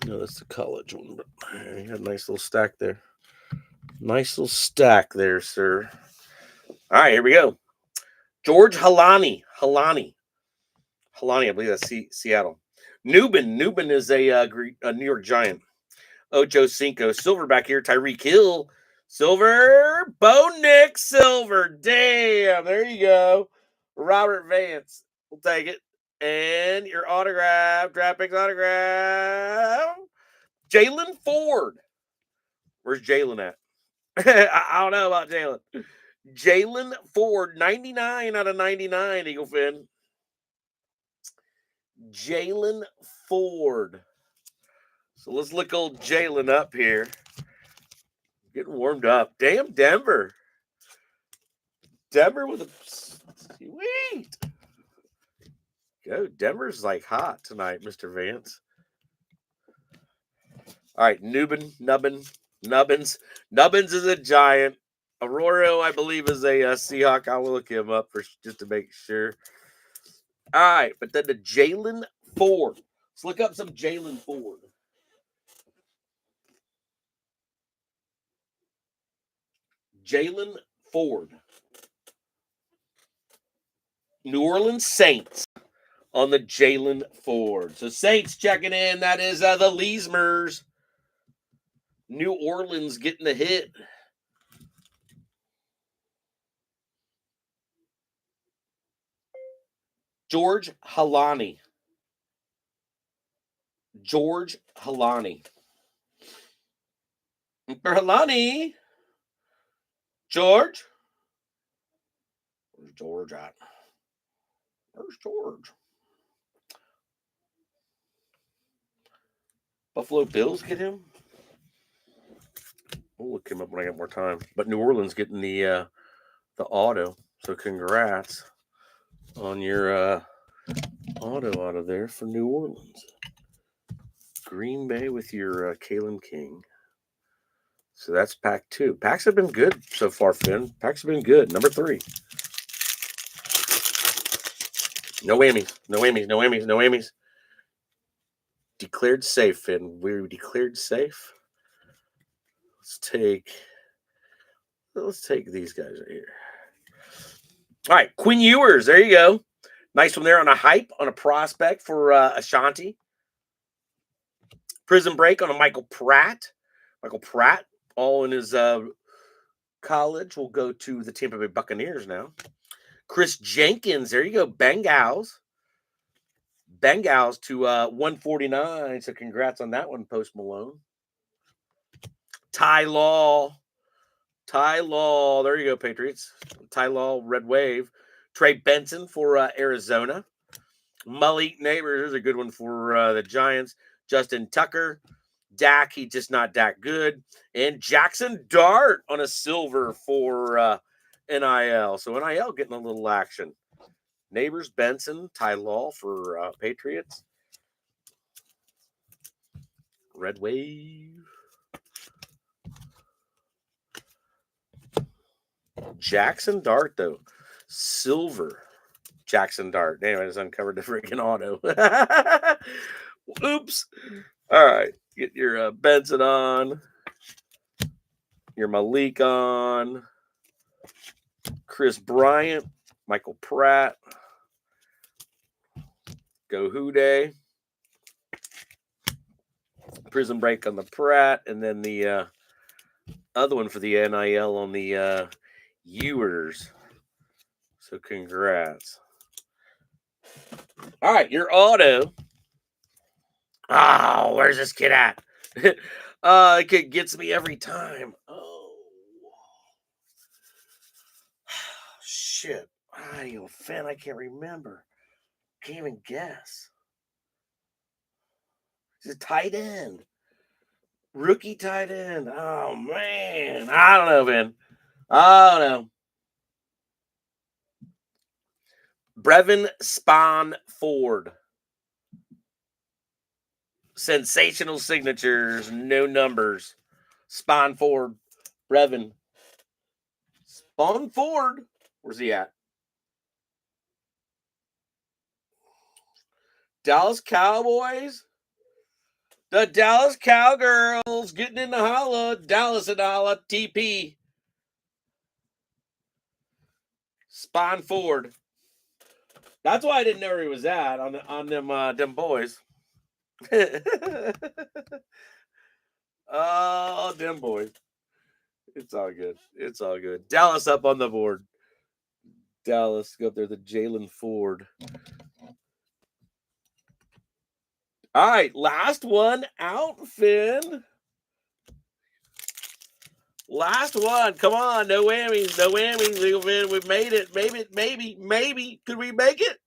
No, that's the college one, but you had a nice little stack there. Nice little stack there, sir. All right, here we go. George Halani, I believe that's Seattle. Newbin is a New York Giant. Ocho Cinco, Silverback here. Tyreek Hill, Silver. Bo Nick, Silver. Damn, there you go. Robert Vance, we'll take it. And your autograph, draft picks autograph. Jalen Ford. Where's Jalen at? I don't know about Jalen. Jalen Ford, 99 out of 99, Eagle Fin. Jalen Ford. So let's look old Jalen up here. Getting warmed up. Damn, Denver. Denver with a sweet. Go. Denver's like hot tonight, Mr. Vance. All right, Nubbins. Nubbins is a Giant. Aurora, I believe, is a Seahawk. I'll look him up just to make sure. All right, but then the Jalen Ford. Let's look up some Jalen Ford. Jalen Ford. New Orleans Saints on the Jalen Ford. So Saints checking in. That is the Leesmers. New Orleans getting the hit. George Halani. George Halani. For Halani. George. Where's George at? Where's George? Buffalo Bills get him? We'll look him up when I get more time. But New Orleans getting the auto. So congrats on your auto out of there for New Orleans. Green Bay with your Kalen King. So that's pack 2. Packs have been good so far, Finn. Packs have been good. Number 3. No whammies. No whammies. No whammies. No whammies. Declared safe, Finn. We're declared safe. Let's take these guys right here. All right, Quinn Ewers. There you go. Nice one there on a hype, on a prospect for Ashanti. Prison break on a Michael Pratt. Michael Pratt, all in his college, will go to the Tampa Bay Buccaneers now. Chris Jenkins. There you go. Bengals to 149. So congrats on that one, Post Malone. Ty Law. There you go, Patriots. Ty Law, Red Wave. Trey Benson for Arizona. Malik Neighbors, there's a good one for the Giants. Justin Tucker. Dak, he's just not that good. And Jackson Dart on a silver for NIL. So NIL getting a little action. Neighbors, Benson, Ty Law for Patriots. Red Wave. Jackson Dart, though. Silver. Jackson Dart. Damn, I just uncovered the freaking auto. Oops. All right. Get your Benson on. your Malik on. Chris Bryant, Michael Pratt. Go Houday. Prism break on the Pratt, and then the other one for the NIL on the Ewers. So congrats. All right, your auto. Oh, where's this kid at? The kid gets me every time. Oh, shit. You fan, I can't remember. Can't even guess. He's a tight end. Rookie tight end. Oh, man. I don't know, man. I don't know. Brevin Spawn Ford. Sensational signatures, no numbers. Spawn Ford. Brevin. Spawn Ford. Where's he at? Dallas Cowboys. The Dallas Cowgirls getting in the holla. Dallas and holla. TP. Spawn Ford. That's why I didn't know where he was at on them boys. Oh, them boys. It's all good. It's all good. Dallas up on the board. Dallas, go up there, the Jalen Ford. All right, last one out, Finn. Last one. Come on, no whammies, no whammies, Finn. We made it. Maybe. Could we make it?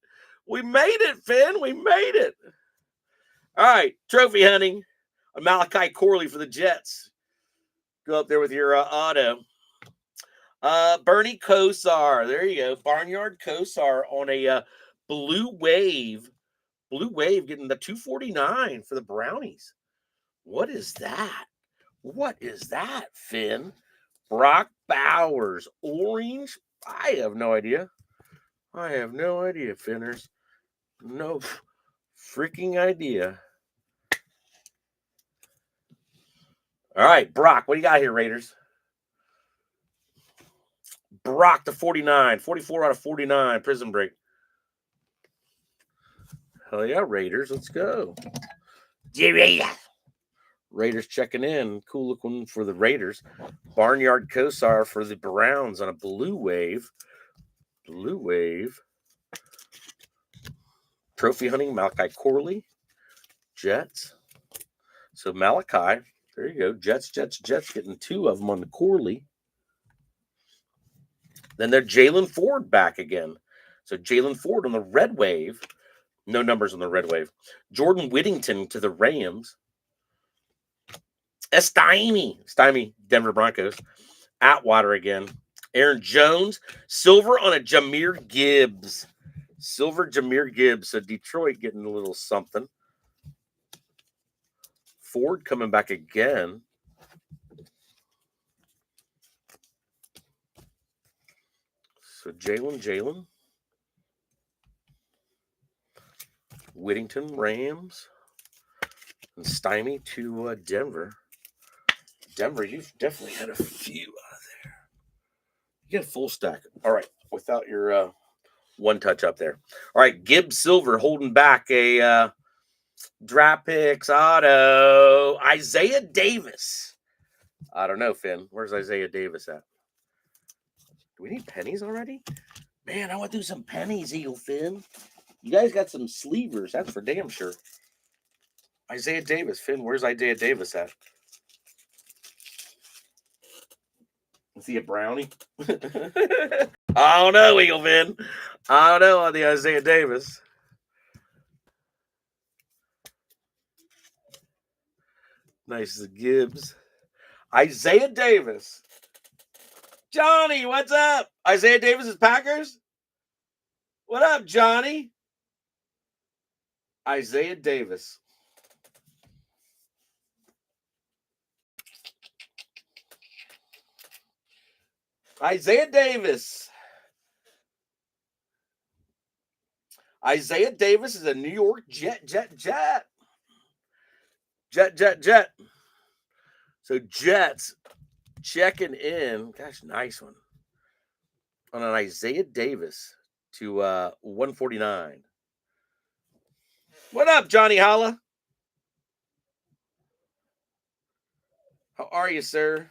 We made it, Finn. We made it. All right, trophy hunting. Malachi Corley for the Jets. Go up there with your auto. Bernie Kosar. There you go. Barnyard Kosar on a blue wave. Blue wave getting the 249 for the Brownies. What is that? What is that, Finn? Brock Bowers. Orange? I have no idea. I have no idea, Finners. No freaking idea. All right, Brock, what do you got here, Raiders? Brock to 49. 44 out of 49. Prism break. Hell yeah, Raiders. Let's go. Raiders checking in. Cool looking for the Raiders. Barnyard Kosar for the Browns on a blue wave. Blue wave. Trophy hunting, Malachi Corley. Jets. So Malachi, there you go. Jets, getting two of them on the Corley. Then they're Jalen Ford back again. So Jalen Ford on the red wave. No numbers on the red wave. Jordan Whittington to the Rams. Stymie, Denver Broncos. Atwater again. Aaron Jones. Silver on a Jahmyr Gibbs. Silver Jahmyr Gibbs. So Detroit getting a little something. Ford coming back again. So Jalen. Whittington, Rams. And Stymie to Denver. Denver, you've definitely had a few out of there. You get a full stack. All right, without your one touch up there. All right, Gibbs Silver holding back a draft picks auto. Isaiah Davis. I don't know, Finn. Where's Isaiah Davis at? Do we need pennies already? Man, I want to do some pennies, Eagle Finn. You guys got some sleevers. That's for damn sure. Isaiah Davis. Finn, where's Isaiah Davis at? Is he a brownie? I don't know, Eagle Finn. I don't know on the Isaiah Davis. Nice as Gibbs. Isaiah Davis. Johnny, what's up? Isaiah Davis is Packers? What up, Johnny? Isaiah Davis. Isaiah Davis. Isaiah Davis is a New York Jet. So Jets checking in. Gosh, nice one. On an Isaiah Davis to 149. What up, Johnny Holla? How are you, sir?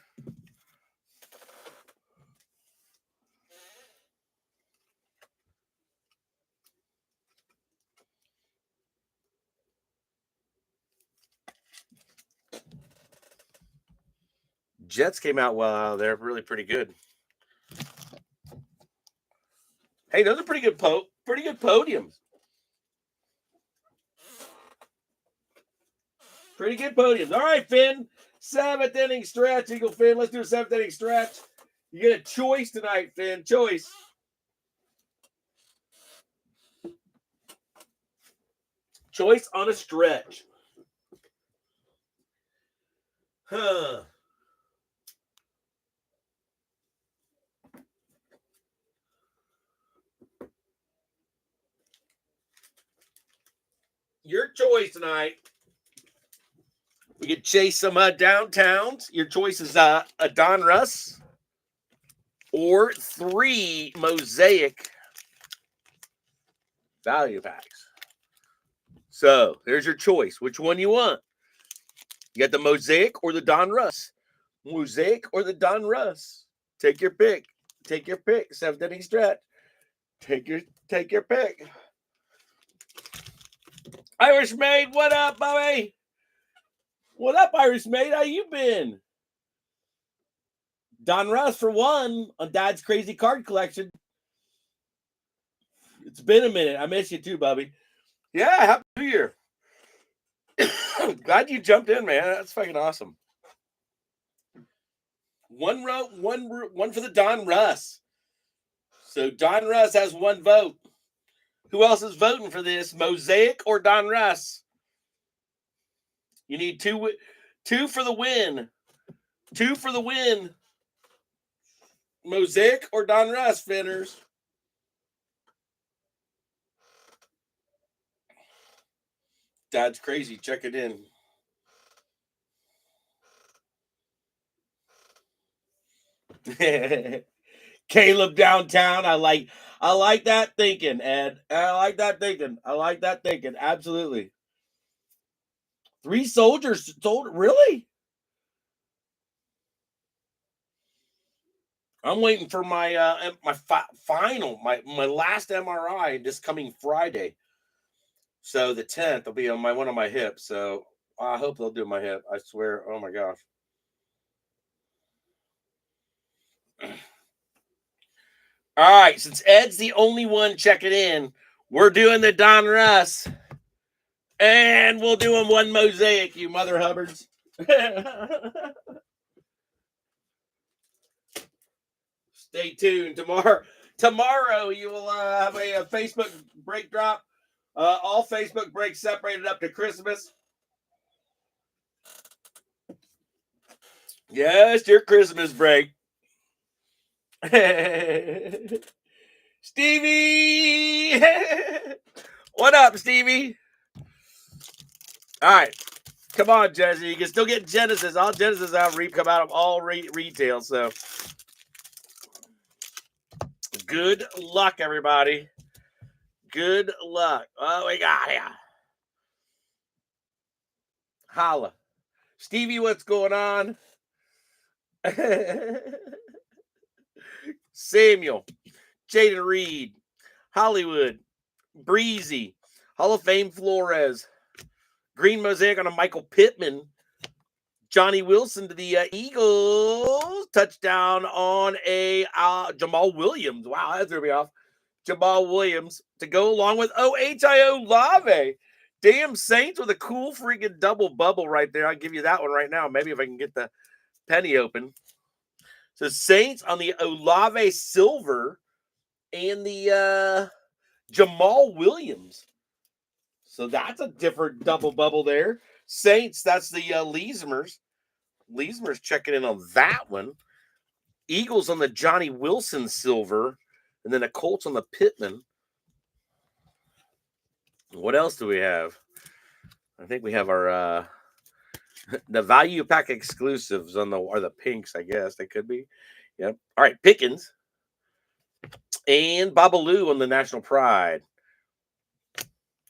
Jets came out well. They're really pretty good. Hey, those are pretty good podiums. Pretty good podiums. All right, Finn. 7th inning stretch, Eagle Finn. Let's do a 7th inning stretch. You get a choice tonight, Finn. Choice. Choice on a stretch. Huh. Your choice tonight. We could chase some downtowns. Your choice is a Don Russ or 3 Mosaic value packs. So there's your choice. Which one you want? You got the Mosaic or the Don Russ? Mosaic or the Don Russ? Take your pick. Take your pick. 7th inning stretch. Take your pick. Irish Maid, what up, Bobby? What up, Irish Maid? How you been? Don Russ for 1 on Dad's crazy card collection. It's been a minute. I miss you too, Bobby. Yeah, happy New Year. Glad you jumped in, man. That's fucking awesome. One for the Don Russ. So Don Russ has 1 vote. Who else is voting for this? Mosaic or Don Russ? You need 2 for the win. 2 for the win. Mosaic or Don Russ, Finners? Dad's crazy. Check it in. Caleb downtown. I like that thinking, Ed. I like that thinking. Absolutely. 3 soldiers sold. Really? I'm waiting for my my last MRI this coming Friday. So the 10th will be on one of my hips. So I hope they'll do my hip. I swear. Oh my gosh. All right, since Ed's the only one checking in, we're doing the Don Russ. And we'll do him 1 Mosaic, you mother hubbards. Stay tuned. Tomorrow you will have a Facebook break drop. All Facebook breaks separated up to Christmas. Yes, your Christmas break. Stevie! What up, Stevie? All right. Come on, Jesse. You can still get Genesis. All Genesis out come out of all retail. So good luck, everybody. Good luck. Oh, we got here. Holla. Stevie, what's going on? Samuel, Jaden Reed, Hollywood, Breezy, Hall of Fame Flores, Green Mosaic on a Michael Pittman, Johnny Wilson to the Eagles, touchdown on a Jamal Williams. Wow, that threw me off. Jamal Williams to go along with H2-ELITE. Damn Saints with a cool freaking double bubble right there. I'll give you that one right now. Maybe if I can get the penny open. So Saints on the Olave silver and the Jamal Williams. So that's a different double bubble there. Saints, that's the Leesmers. Leesmers checking in on that one. Eagles on the Johnny Wilson silver. And then the Colts on the Pittman. What else do we have? I think we have our The value pack exclusives on the pinks, I guess they could be. Yep. All right, Pickens and Babalu on the National Pride.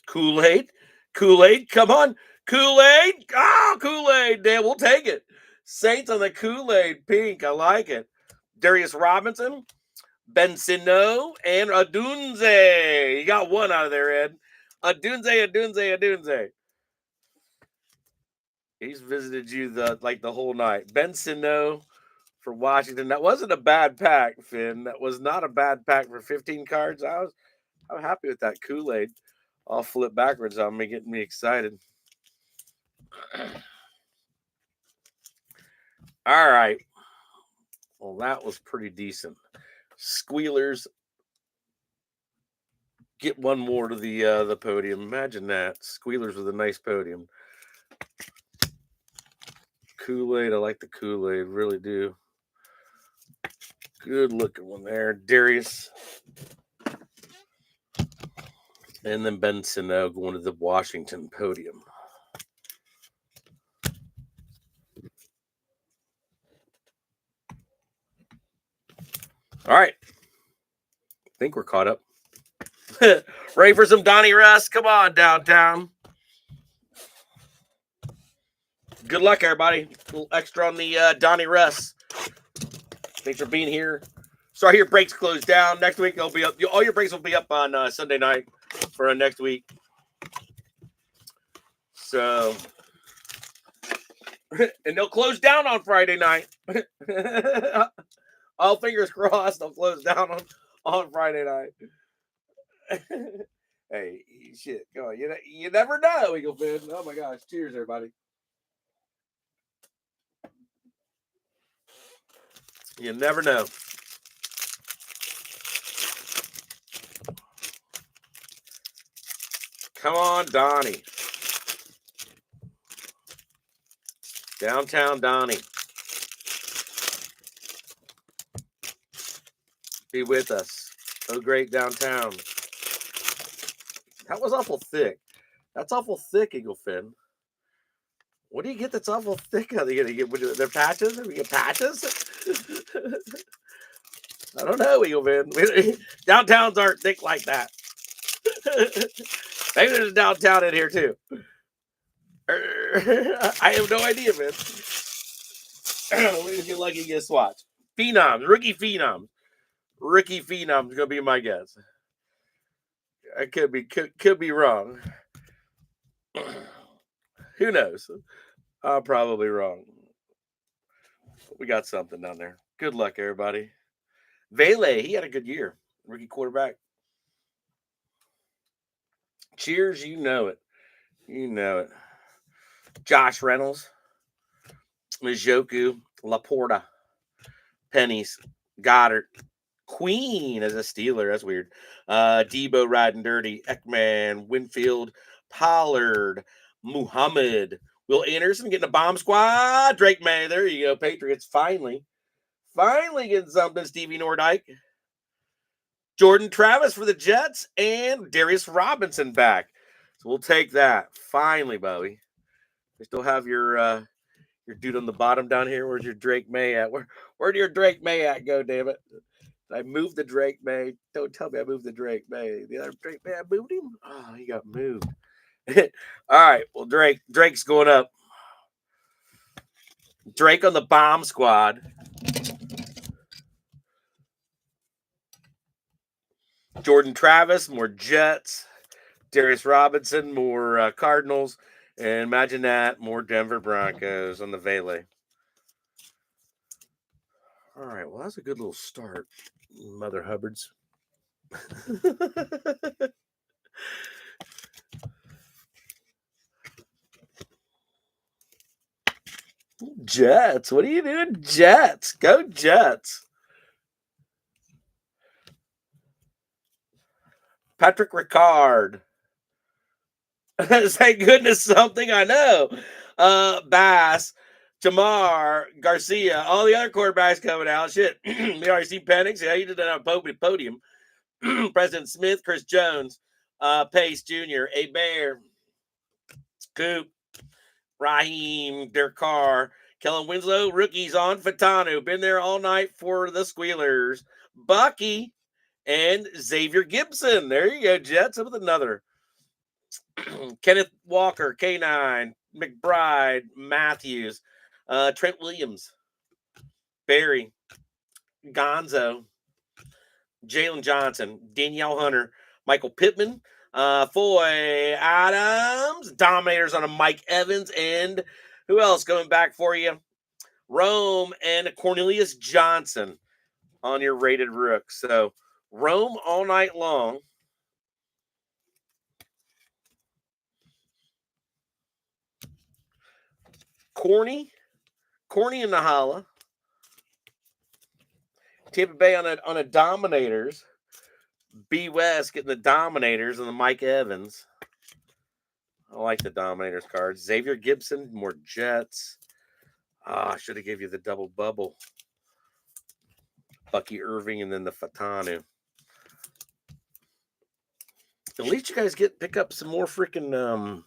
Kool-Aid, come on, Kool-Aid. Oh, Kool-Aid, damn, we'll take it. Saints on the Kool-Aid pink, I like it. Darius Robinson, Ben Sino, and Adunze. You got one out of there, Ed. Adunze. He's visited you the whole night. Ben Sino for Washington. That wasn't a bad pack, Finn. That was not a bad pack for 15 cards. I'm happy with that Kool-Aid. I'll flip backwards on me, getting me excited. All right. Well, that was pretty decent. Squealers get one more to the podium. Imagine that. Squealers with a nice podium. Kool-Aid. I like the Kool-Aid. Really do. Good looking one there. Darius. And then Ben Sino going to the Washington podium. All right. I think we're caught up. Ready for some Donnie Russ? Come on, downtown. Good luck, everybody. A little extra on the Donnie Russ. Thanks for being here. Sorry, your breaks closed down. Next week, they'll be up. All your breaks will be up on Sunday night for next week. So, and they'll close down on Friday night. All fingers crossed, they'll close down on Friday night. Hey, shit, go on. You never know, Eagle Finn. Oh my gosh, cheers, everybody. You never know. Come on, Donnie. Downtown Donnie. Be with us. Oh, great downtown. That was awful thick. That's awful thick, Eagle Finn. What do you get that's awful thick? Are they going to get their patches? Are we get patches? I don't know, Eagle Finn. Downtowns aren't thick like that. Maybe there's a downtown in here, too. I have no idea, man. We get lucky, get swatch. Phenoms, rookie phenoms. Rookie phenoms going to be my guess. I could be wrong. Who knows? I'm probably wrong. We got something down there. Good luck, everybody. Vele, he had a good year. Rookie quarterback. Cheers, you know it. You know it. Josh Reynolds. Njoku. Laporta. Pennies. Goddard. Queen as a Steeler. That's weird. Debo riding dirty. Ekman. Winfield. Pollard. Muhammad. Will Anderson getting a bomb squad. Drake May. There you go. Patriots finally getting something. Stevie Nordyke. Jordan Travis for the Jets. And Darius Robinson back. So we'll take that. Finally, Bowie. You still have your dude on the bottom down here. Where's your Drake May at? Where did your Drake May at go, damn it? I moved the Drake May. Don't tell me I moved the Drake May. The other Drake May, I moved him? Oh, he got moved. All right. Well, Drake's going up. Drake on the bomb squad. Jordan Travis, more Jets. Darius Robinson, more Cardinals. And imagine that, more Denver Broncos on the Vele. All right. Well, that's a good little start, Mother Hubbards. Jets. What are you doing, Jets? Go Jets. Patrick Ricard. Thank goodness something I know. Bass, Jamar, Garcia, all the other quarterbacks coming out. Shit. We already see Penix. Yeah, you did that on podium. President Smith, Chris Jones, Pace Jr., A. Bear, Coop, Raheem, Derkar, Kellen Winslow, rookies on Fatanu. Been there all night for the Squealers. Bucky and Xavier Gibson. There you go, Jets, with another. Kenneth Walker, K9, McBride, Matthews, Trent Williams, Barry, Gonzo, Jalen Johnson, Danielle Hunter, Michael Pittman, Foy Adams, Dominators on a Mike Evans, and who else coming back for you? Rome and Cornelius Johnson on your rated rook. So Rome all night long. Corny in the holla. Tampa Bay on a Dominators. B West getting the Dominators and the Mike Evans. I like the Dominators cards. Xavier Gibson, more Jets. I should have gave you the double bubble. Bucky Irving and then the Fatanu. At least you guys pick up some more freaking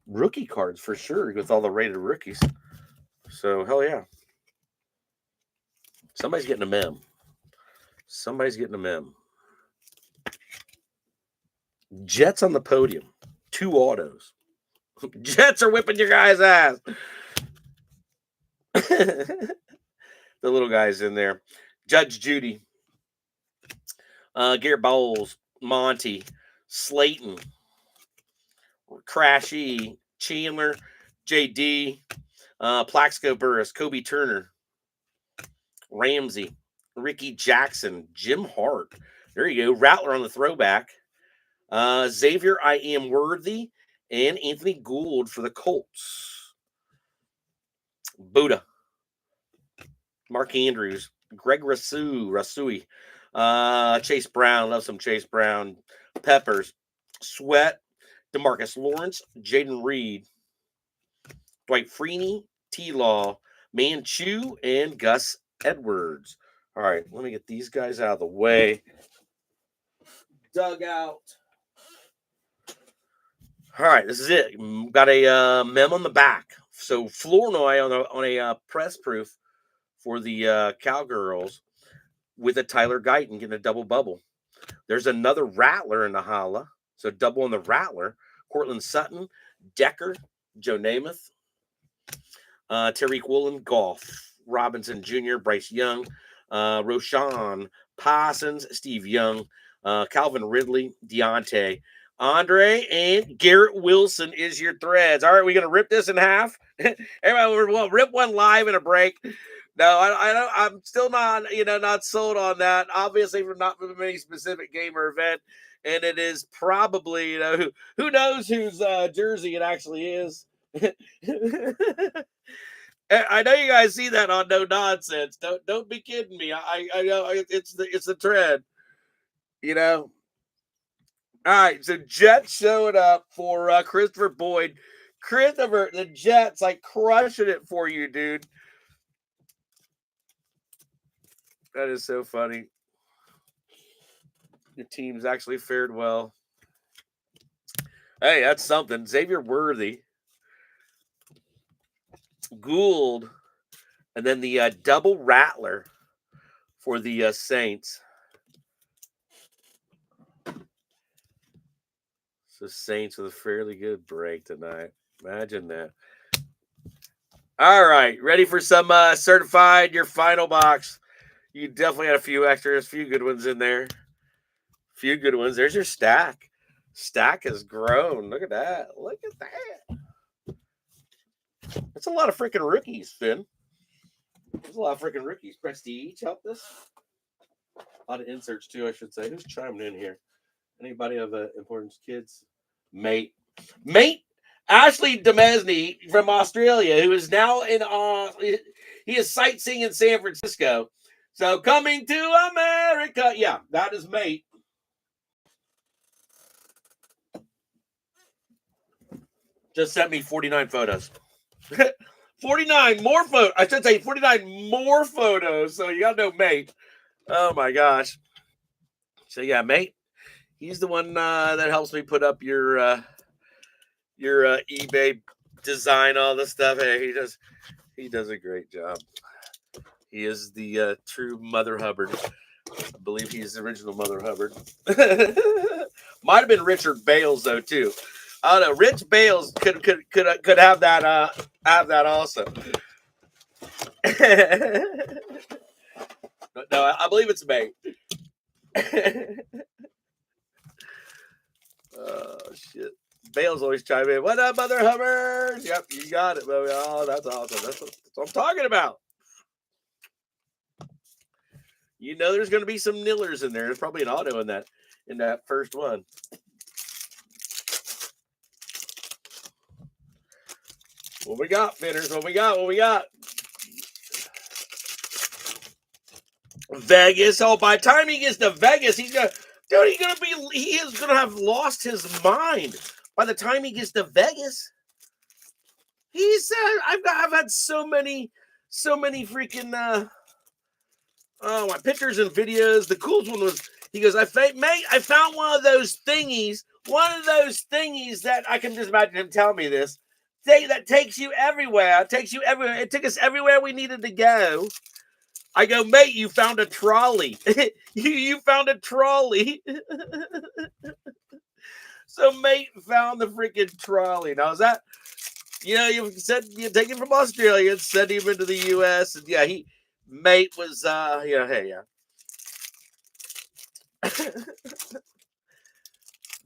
rookie cards for sure with all the rated rookies. So hell yeah. Somebody's getting a mem. Jets on the podium. 2 autos. Jets are whipping your guys' ass. The little guys in there. Judge Judy. Garrett Bowles. Monty. Slayton. Crashy. Chandler. JD. Plaxico Burris. Kobe Turner. Ramsey. Ricky Jackson. Jim Hart. There you go. Rattler on the throwback. Xavier I Am Worthy. And Anthony Gould for the Colts. Buddha. Mark Andrews. Greg Rasui. Chase Brown. Love some Chase Brown. Peppers. Sweat. DeMarcus Lawrence. Jaden Reed. Dwight Freeney. T-Law. Manchu. And Gus Edwards. All right, let me get these guys out of the way. Dugout. All right, this is it. Got a mem on the back. So Flournoy on a press proof for the Cowgirls with a Tyler Guyton getting a double bubble. There's another Rattler in the holla. So double on the Rattler. Cortland Sutton, Decker, Joe Namath, Tariq Woolen, Goff, Robinson Jr., Bryce Young, Roshan Parsons, Steve Young, Calvin Ridley, Deontay, Andre, and Garrett Wilson is your threads. All right, we're going to rip this in half. Everybody, we'll rip one live in a break. No, I'm still not, not sold on that. Obviously, not from any specific game or event. And it is probably, who knows whose jersey it actually is. I know you guys see that on No Nonsense. Don't be kidding me. I know it's the trend. All right, so Jets showing up for Christopher Boyd. Christopher, the Jets crushing it for you, dude. That is so funny. Your team's actually fared well. Hey, that's something. Xavier Worthy, Gould, and then the double Rattler for the Saints. So Saints with a fairly good break tonight. Imagine that. All right, ready for some certified, your final box. You definitely had a few extras, a few good ones in there. Few good ones. There's your stack. Stack has grown. Look at that. Look at that. That's a lot of freaking rookies, Finn. There's a lot of freaking rookies. Prestige, help this. A lot of inserts, too, I should say. Who's chiming in here? Anybody of importance? Kids? Mate. Ashley Demesny from Australia, who is now he is sightseeing in San Francisco. So coming to America. Yeah, that is Mate. Just sent me 49 photos. 49 more photos. I should say 49 more photos. So you got to know Mate. Oh, my gosh. So, yeah, Mate. He's the one that helps me put up your your eBay design, all this stuff. Hey, he does a great job. He is the true Mother Hubbard. I believe he's the original Mother Hubbard. Might have been Richard Bales though too. I don't know. Rich Bales could have that also. But no, I believe it's May. Oh shit. Bales always chime in. What up, Mother Hubbard? Yep, you got it, baby. Oh, that's awesome. That's what I'm talking about. You know there's gonna be some nillers in there. There's probably an auto in that first one. What we got, Finners? What we got? Vegas. Oh, by the time he gets to Vegas, he is gonna have lost his mind. By the time he gets to Vegas, he said, I've had so many freaking my pictures and videos. The coolest one was, he goes, I found one of those thingies that I can just imagine him telling me this. That takes you everywhere. It took us everywhere we needed to go. I go, mate, you found a trolley. you found a trolley. So mate found the freaking trolley. Now is that, you said you take him from Australia and send him into the US, and yeah, mate was hey, yeah.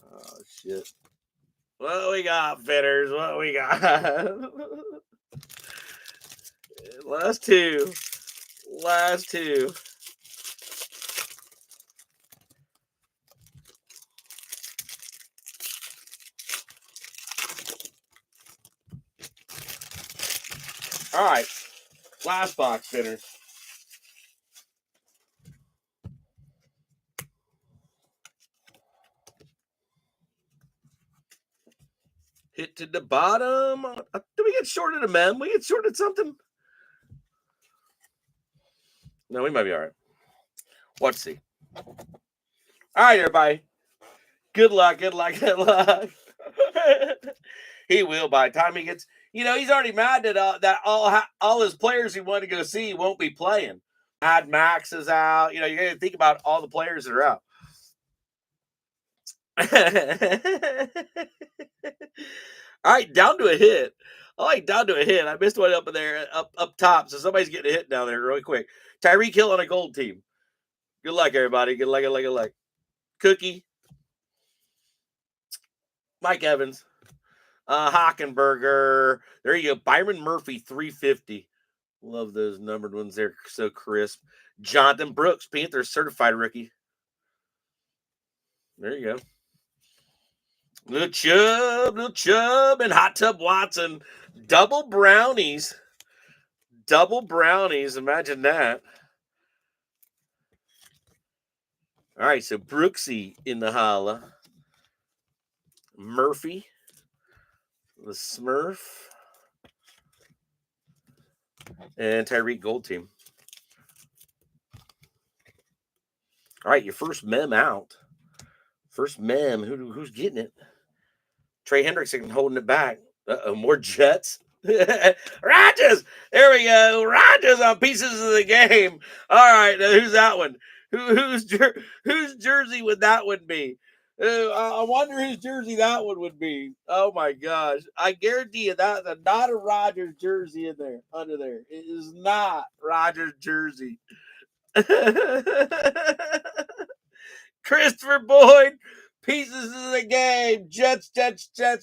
Oh shit. What we got, Fitters? What we got? Last two. All right. Last box, Fitters. Hit to the bottom. Do we get shorted a mem? We get shorted something? No, we might be all right. Let's see. All right, everybody. Good luck. He will by the time he gets. He's already mad that all his players he wanted to go see won't be playing. Mad Max is out. You got to think about all the players that are out. All right, down to a hit. I missed one up in there, up top. So somebody's getting a hit down there really quick. Tyreek Hill on a gold team. Good luck, everybody. Good luck. Cookie. Mike Evans. Hockenberger. There you go. Byron Murphy, 350. Love those numbered ones there. So crisp. Jonathan Brooks, Panthers certified rookie. There you go. Little Chubb, and Hot Tub Watson. Double brownies. Imagine that. All right, so Brooksy in the holla. Murphy. The Smurf. And Tyreek Gold team. All right, your first mem out. First mem. Who's getting it? Trey Hendrickson holding it back. More Jets. Rodgers. There we go. Rodgers on pieces of the game. All right, who's that one? Whose jersey would that one be? I wonder whose jersey that one would be. Oh my gosh! I guarantee you that's not a Rodgers jersey in there under there. It is not Rodgers jersey. Christopher Boyd, pieces of the game. Jets.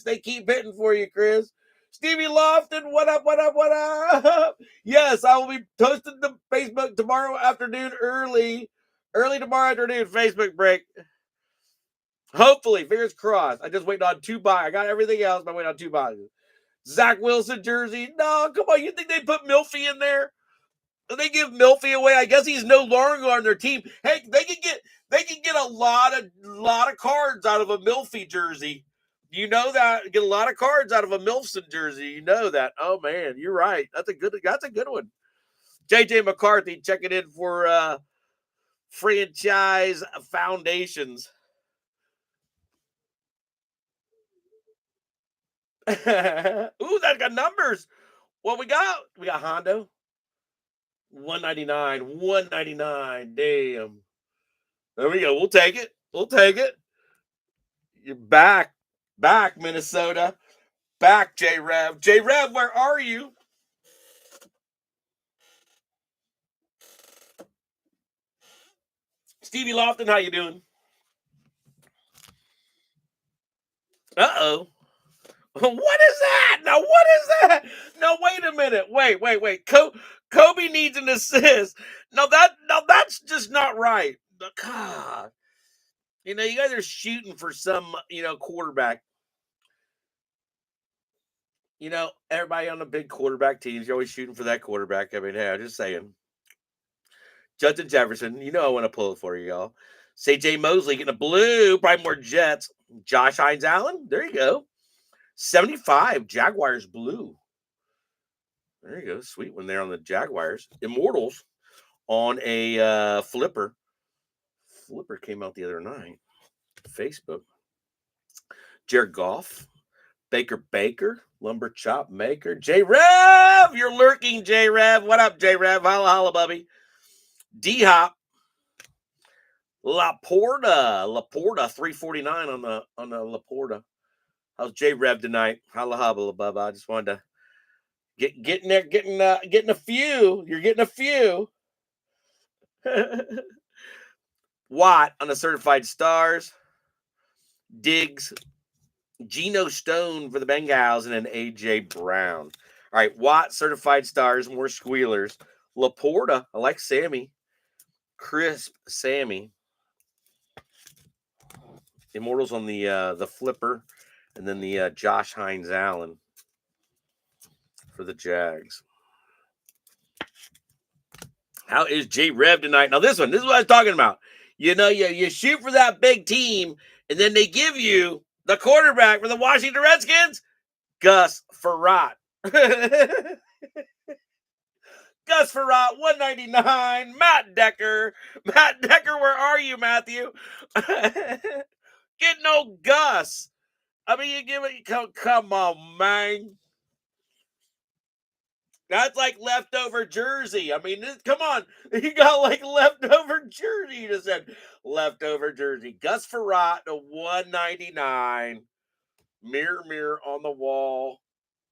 They keep hitting for you, Chris. Stevie Lofton, what up? Yes, I will be posting the Facebook tomorrow afternoon early tomorrow afternoon, Facebook break. Hopefully, fingers crossed. I just waiting on 2 buys. I got everything else, but I'm waiting on 2 buys. Zach Wilson jersey. No, come on. You think they put Milfy in there? They give Milfy away. I guess he's no longer on their team. Hey, they can get a lot of cards out of a Milfy jersey. You know that. Get a lot of cards out of a Milfson jersey. You know that. Oh man, you're right. That's a good one. JJ McCarthy checking in for Franchise Foundations. Ooh, that got numbers. What we got? We got Hondo. 199. 199. Damn. There we go. We'll take it. We'll take it. You're back. Back, Minnesota. Back, J Rev. J Rev, where are you? Stevie Lofton, how you doing? Uh-oh. What is that? Now, what is that? No, wait a minute. Wait. Kobe needs an assist. No, that's just not right. God. You guys are shooting for some, quarterback. Everybody on the big quarterback teams, you're always shooting for that quarterback. I mean, hey, I'm just saying. Justin Jefferson, I want to pull it for you, y'all. C.J. Mosley getting a blue, probably more Jets. Josh Hines Allen, there you go. 75, Jaguars blue. There you go. Sweet one there on the Jaguars. Immortals on a flipper. Flipper came out the other night. Facebook. Jared Goff. Baker. Lumber Chop Maker. J-Rev! You're lurking, J-Rev. What up, J-Rev? Holla, Bubby. D-Hop. Laporta. 349 on the Laporta. How's J-Rev tonight? Holla, Bubba. I just wanted to get in there, getting a few. You're getting a few. Watt on the certified stars. Diggs. Geno Stone for the Bengals, and then A.J. Brown. All right, Watt, certified stars, more squealers. Laporta, I like Sammy. Crisp Sammy. Immortals on the flipper, and then the Josh Hines Allen for the Jags. How is J Rev tonight? Now this is what I was talking about. You shoot for that big team, and then they give you the quarterback for the Washington Redskins, Gus Frerotte. Gus Frerotte, 199. Matt Decker, where are you, Matthew? Get no Gus. I mean, you give it. Come on, man. That's like leftover jersey. I mean, come on. You got like leftover jersey. You just said leftover jersey. Gus Frerotte to 199. Mirror on the wall.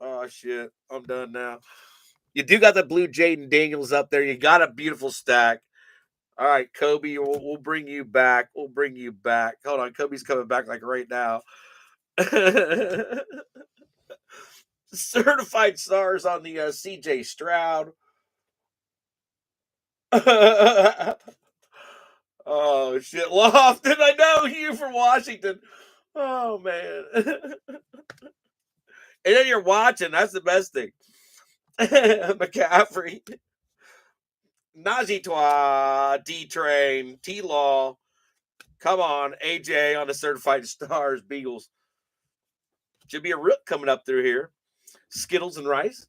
Oh, shit. I'm done now. You do got the blue Jaden Daniels up there. You got a beautiful stack. All right, Kobe, we'll bring you back. Hold on, Kobe's coming back like right now. Certified stars on the CJ Stroud. Oh, shit. Lofton, I know you from Washington. Oh, man. And then you're watching. That's the best thing. McCaffrey. Najee Toa, D-Train, T-Law. Come on, AJ on the certified stars, Beagles. Should be a rook coming up through here. Skittles and Rice.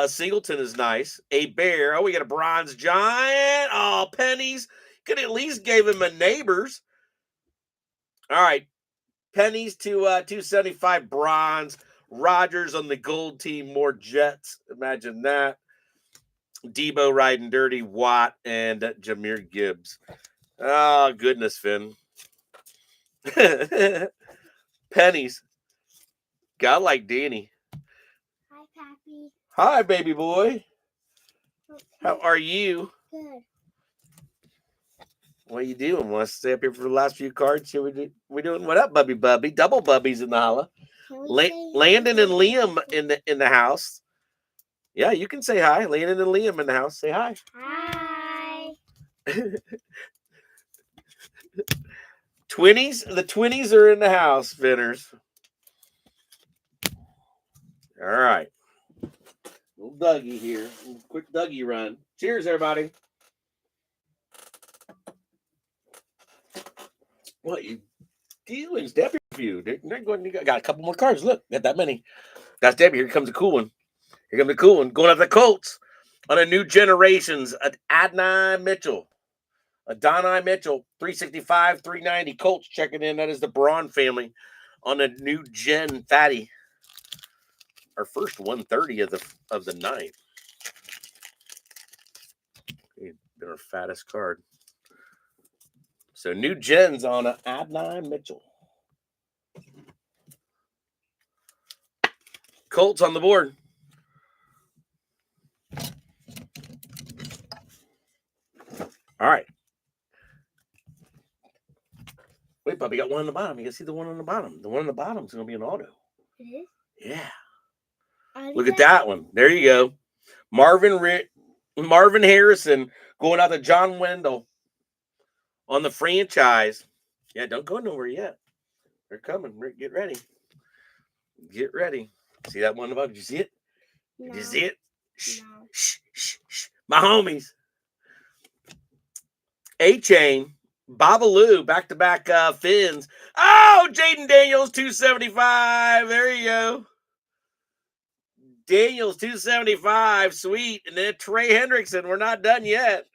Singleton is nice. A Bear. Oh, we got a bronze giant. Oh, pennies. Could at least gave him a neighbors. All right. Pennies to 275 bronze. Rodgers on the gold team. More Jets. Imagine that. Debo riding dirty. Watt and Jahmyr Gibbs. Oh, goodness, Finn. Pennies. God like Danny. Hi, Pappy. Hi, baby boy. Okay. How are you? Good. What are you doing? Want to stay up here for the last few cards? Should we doing what up, Bubby? Double Bubbies in the holla. Landon and Liam in the house. Yeah, you can say hi. Landon and Liam in the house. Say hi. Hi. Twinnies. The twinnies are in the house, Finners. All right. Little Dougie here. Quick Dougie run. Cheers, everybody. What you doing? Debbie review. They're going. You got a couple more cards. Look, got that many. That's Debbie. Here comes a cool one. Going after the Colts on a new generations. Adonai Mitchell. 365, 390. Colts checking in. That is the Braun family. on a new gen fatty. Our first 130 of the night. Been our fattest card. So new gens on a Adnan Mitchell. Colts on the board. All right. Wait, Bubby, got one on the bottom. You can see the one on the bottom. The one on the bottom is going to be an auto. It is? Yeah. Look at that one. There you go. Marvin Harrison going out to John Wendell on the franchise. Yeah, don't go nowhere yet. They're coming. Get ready. Get ready. See that one above? Did you see it? No. Did you see it? Shh, No. shh, shh, shh. My homies. A-Chain. Babalu, back-to-back fins. Oh, Jaden Daniels, 275. There you go. Daniels, 275. Sweet. And then Trey Hendrickson. We're not done yet.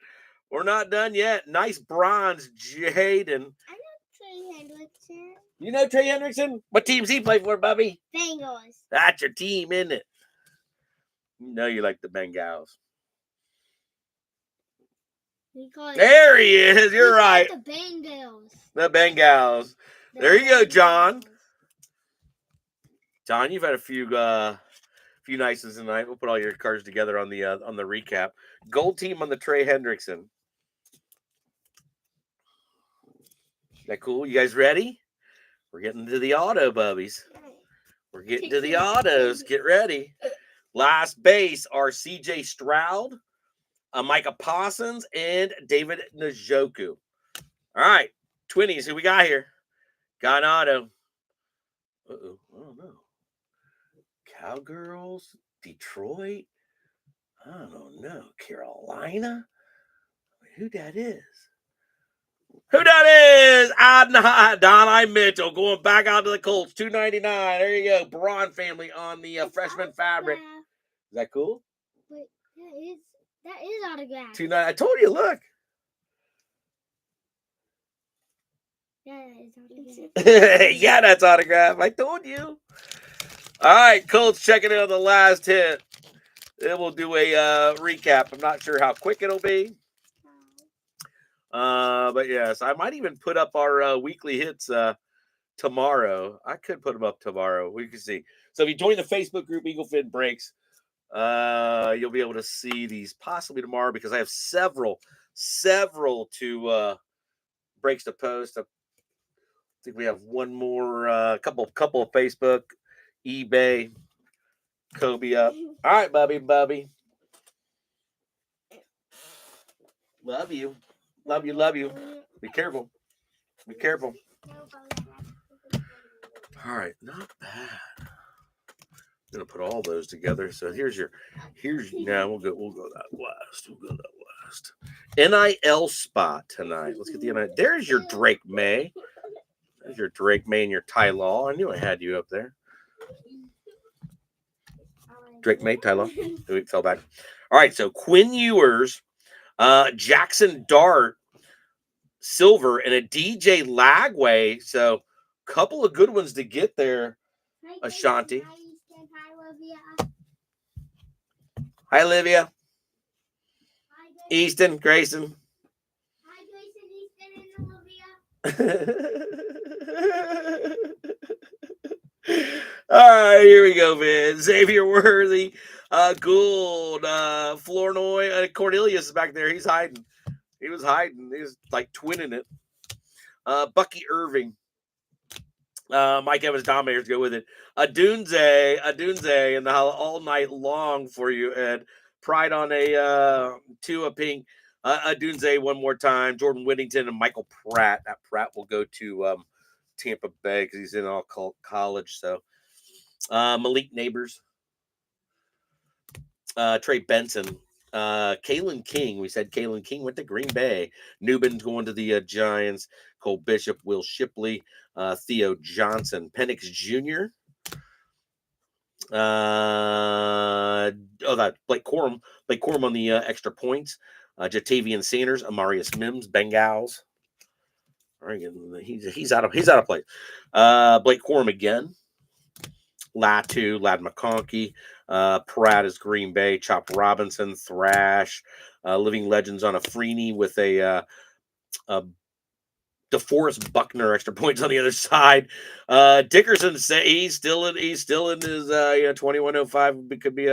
We're not done yet. Nice bronze, Jaden. I know Trey Hendrickson. You know Trey Hendrickson? What teams he play for, Bubby? Bengals. That's your team, isn't it? You know you like the Bengals. There he is. You're right. The Bengals. The Bengals. There you go, John. John, you've had a few nice ones tonight. We'll put all your cards together on the recap. Gold team on the Trey Hendrickson. Is that cool? You guys ready? We're getting to the auto, bubbies. We're getting to the autos. Get ready. Last base are C.J. Stroud, Micah Parsons, and David Njoku. All right, 20s. Who we got here? Got an auto. Uh-oh. I don't know. Cowgirls, Detroit. I don't know. Carolina. Who that is? Who that is? Adnan Mitchell going back out to the Colts. $2.99. There you go. Braun family on the freshman fabric. Is that cool? But that is autographed. $2.99. I told you, look. Yeah, it's autographed. Yeah, that's autographed. I told you. All right, Colts checking in on the last hit. Then we'll do a recap. I'm not sure how quick it'll be. But yes, I might even put up our weekly hits tomorrow. I could put them up tomorrow. We can see. So if you join the Facebook group Eagle Fin Breaks, you'll be able to see these possibly tomorrow because I have several to breaks to post. I think we have one more, couple of Facebook, eBay, Kobe up. All right, Bubby. Love you. Love you. Be careful. All right, not bad. I'm gonna put all those together. So here's now we'll go that last. NIL spot tonight. Let's get the NIL. There's your Drake May. There's your Drake May and your Ty Law. I knew I had you up there. Drake May, Ty Law. We fell back. All right, so Quinn Ewers, Jackson Dart, silver, and a DJ Lagway. So a couple of good ones to get there, Ashanti. Hi, Olivia. Easton, Grayson. Hi, Grayson, Easton, and Olivia. All right, here we go, man. Xavier Worthy, Gould, Flournoy, Cornelius is back there. He's hiding. He was hiding. He was like twinning it. Bucky Irving. Mike Evans Dominators go with it. Adunze, and all night long for you, Ed. Pride on a Tua Pink. Adunze one more time. Jordan Whittington and Michael Pratt. That Pratt will go to Tampa Bay because he's in all college. So Malik Neighbors. Trey Benson. Kalen King. We said Kalen King went to Green Bay. Newman's going to the Giants. Cole Bishop, Will Shipley, Theo Johnson, Penix Jr. That Blake Corum on the extra points. Jatavian Sanders, Amarius Mims, Bengals. right, he's out of place. Blake Corum again. Latu, Lad McConkey, Pratt is Green Bay, Chop Robinson, Thrash, Living Legends on a Freeney with a DeForest Buckner extra points on the other side. Dickerson say he's still in his 2105 could be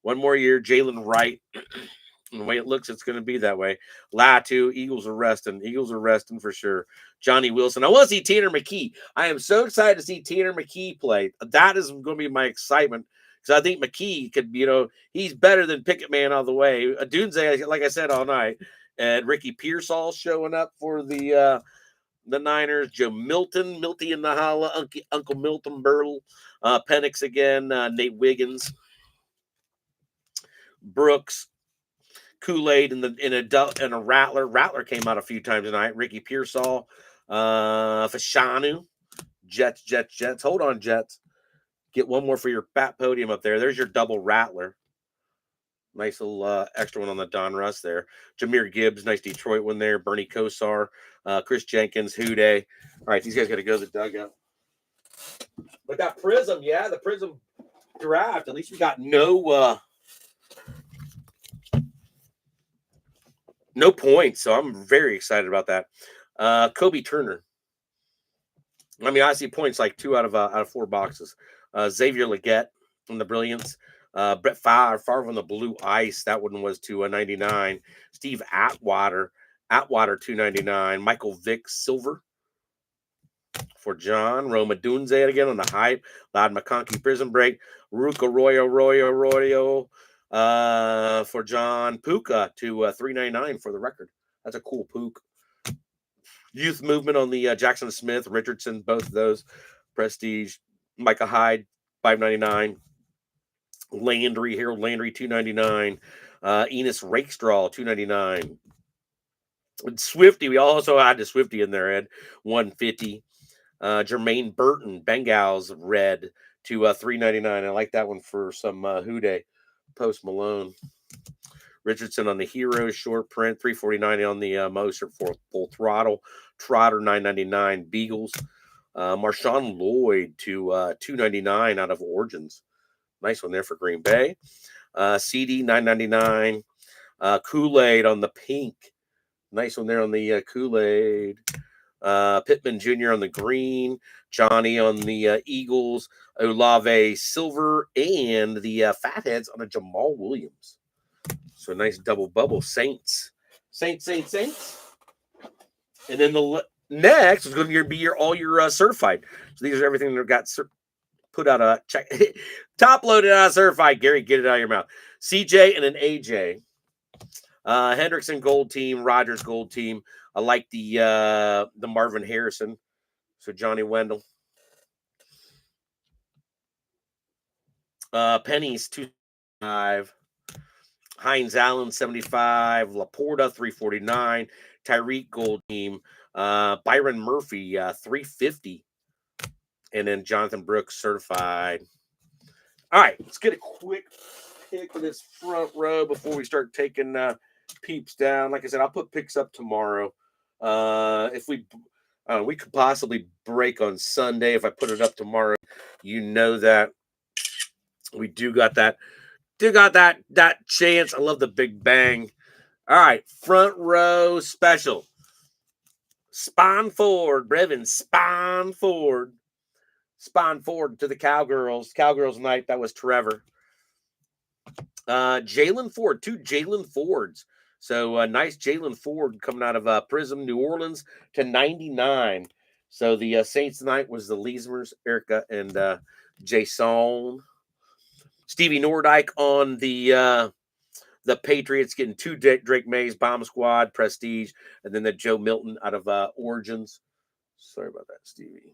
one more year. Jalen Wright. And the way it looks, it's going to be that way. Latu, Eagles are resting for sure. Johnny Wilson. I want to see Tanner McKee. I am so excited to see Tanner McKee play. That is going to be my excitement because I think McKee could, he's better than Pickett Man all the way. Dunze, like I said all night, and Ricky Pearsall showing up for the Niners. Joe Milton, Milty in the holla, Uncle Milton Burtle, Penix again, Nate Wiggins, Brooks. Kool-Aid and a Rattler. Rattler came out a few times tonight. Ricky Pearsall, Fashanu, Jets. Hold on, Jets. Get one more for your fat podium up there. There's your double Rattler. Nice little extra one on the Don Russ there. Jahmyr Gibbs, nice Detroit one there. Bernie Kosar, Chris Jenkins, Houday. All right, these guys got to go to the dugout. But that Prizm, the Prizm draft. At least we got no points, so I'm very excited about that. Kobe Turner. I mean, I see points like 2 out of 4 boxes. Xavier Leggett on the Brilliance. Brett Favre on the Blue Ice. That one was to 99. Steve Atwater 299. Michael Vick Silver for John. Roma Dunze again on the Hype. Lad McConkey Prison Break. Ruka Royo for John. Puka to 399 for the record. That's a cool Pook. Youth Movement on the Jackson Smith, Richardson, both of those. Prestige. Micah Hyde, 599. Harold Landry, 299. Enos Rakestraw, 299. And Swifty, we also had the Swifty in there, Ed, 150. Jermaine Burton, Bengals, red to 399. I like that one for some Houday. Post Malone. Richardson on the Heroes short print, 349 on the Mostert for Full Throttle. Trotter, 999. Beagles. Marshawn Lloyd to 299 out of Origins. Nice one there for Green Bay. CD, 999. Kool-Aid on the pink. Nice one there on the Kool-Aid. Pittman Jr. on the green. Johnny on the Eagles. Olave silver. And the Fatheads on a Jamal Williams. So nice double bubble. Saints. And then the next is going to be all your certified. So these are everything that got put out a check. Top loaded out certified. Gary, get it out of your mouth. CJ and an AJ. Hendrickson gold team. Rogers gold team. I like the Marvin Harrison. So Johnny Wendell. Pennies 205. Hines Allen 75. Laporta 349. Tyreek gold team. Byron Murphy 350. And then Jonathan Brooks certified. All right, let's get a quick pick of this front row before we start taking peeps down. Like I said, I'll put picks up tomorrow. If we could possibly break on Sunday if I put it up tomorrow. You know that we do got that chance. I love the Big Bang. All right, front row special. Spawn Ford, Brevin, Spawn Ford to the Cowgirls. Cowgirls night, that was Trevor. Jalen Ford, 2 Jalen Fords. So nice Jalen Ford coming out of Prizm, New Orleans to 99. So the Saints tonight was the Leesmers, Erica, and Jason. Stevie Nordyke on the Patriots getting 2 Drake Mays, Bomb Squad, Prestige, and then the Joe Milton out of Origins. Sorry about that, Stevie.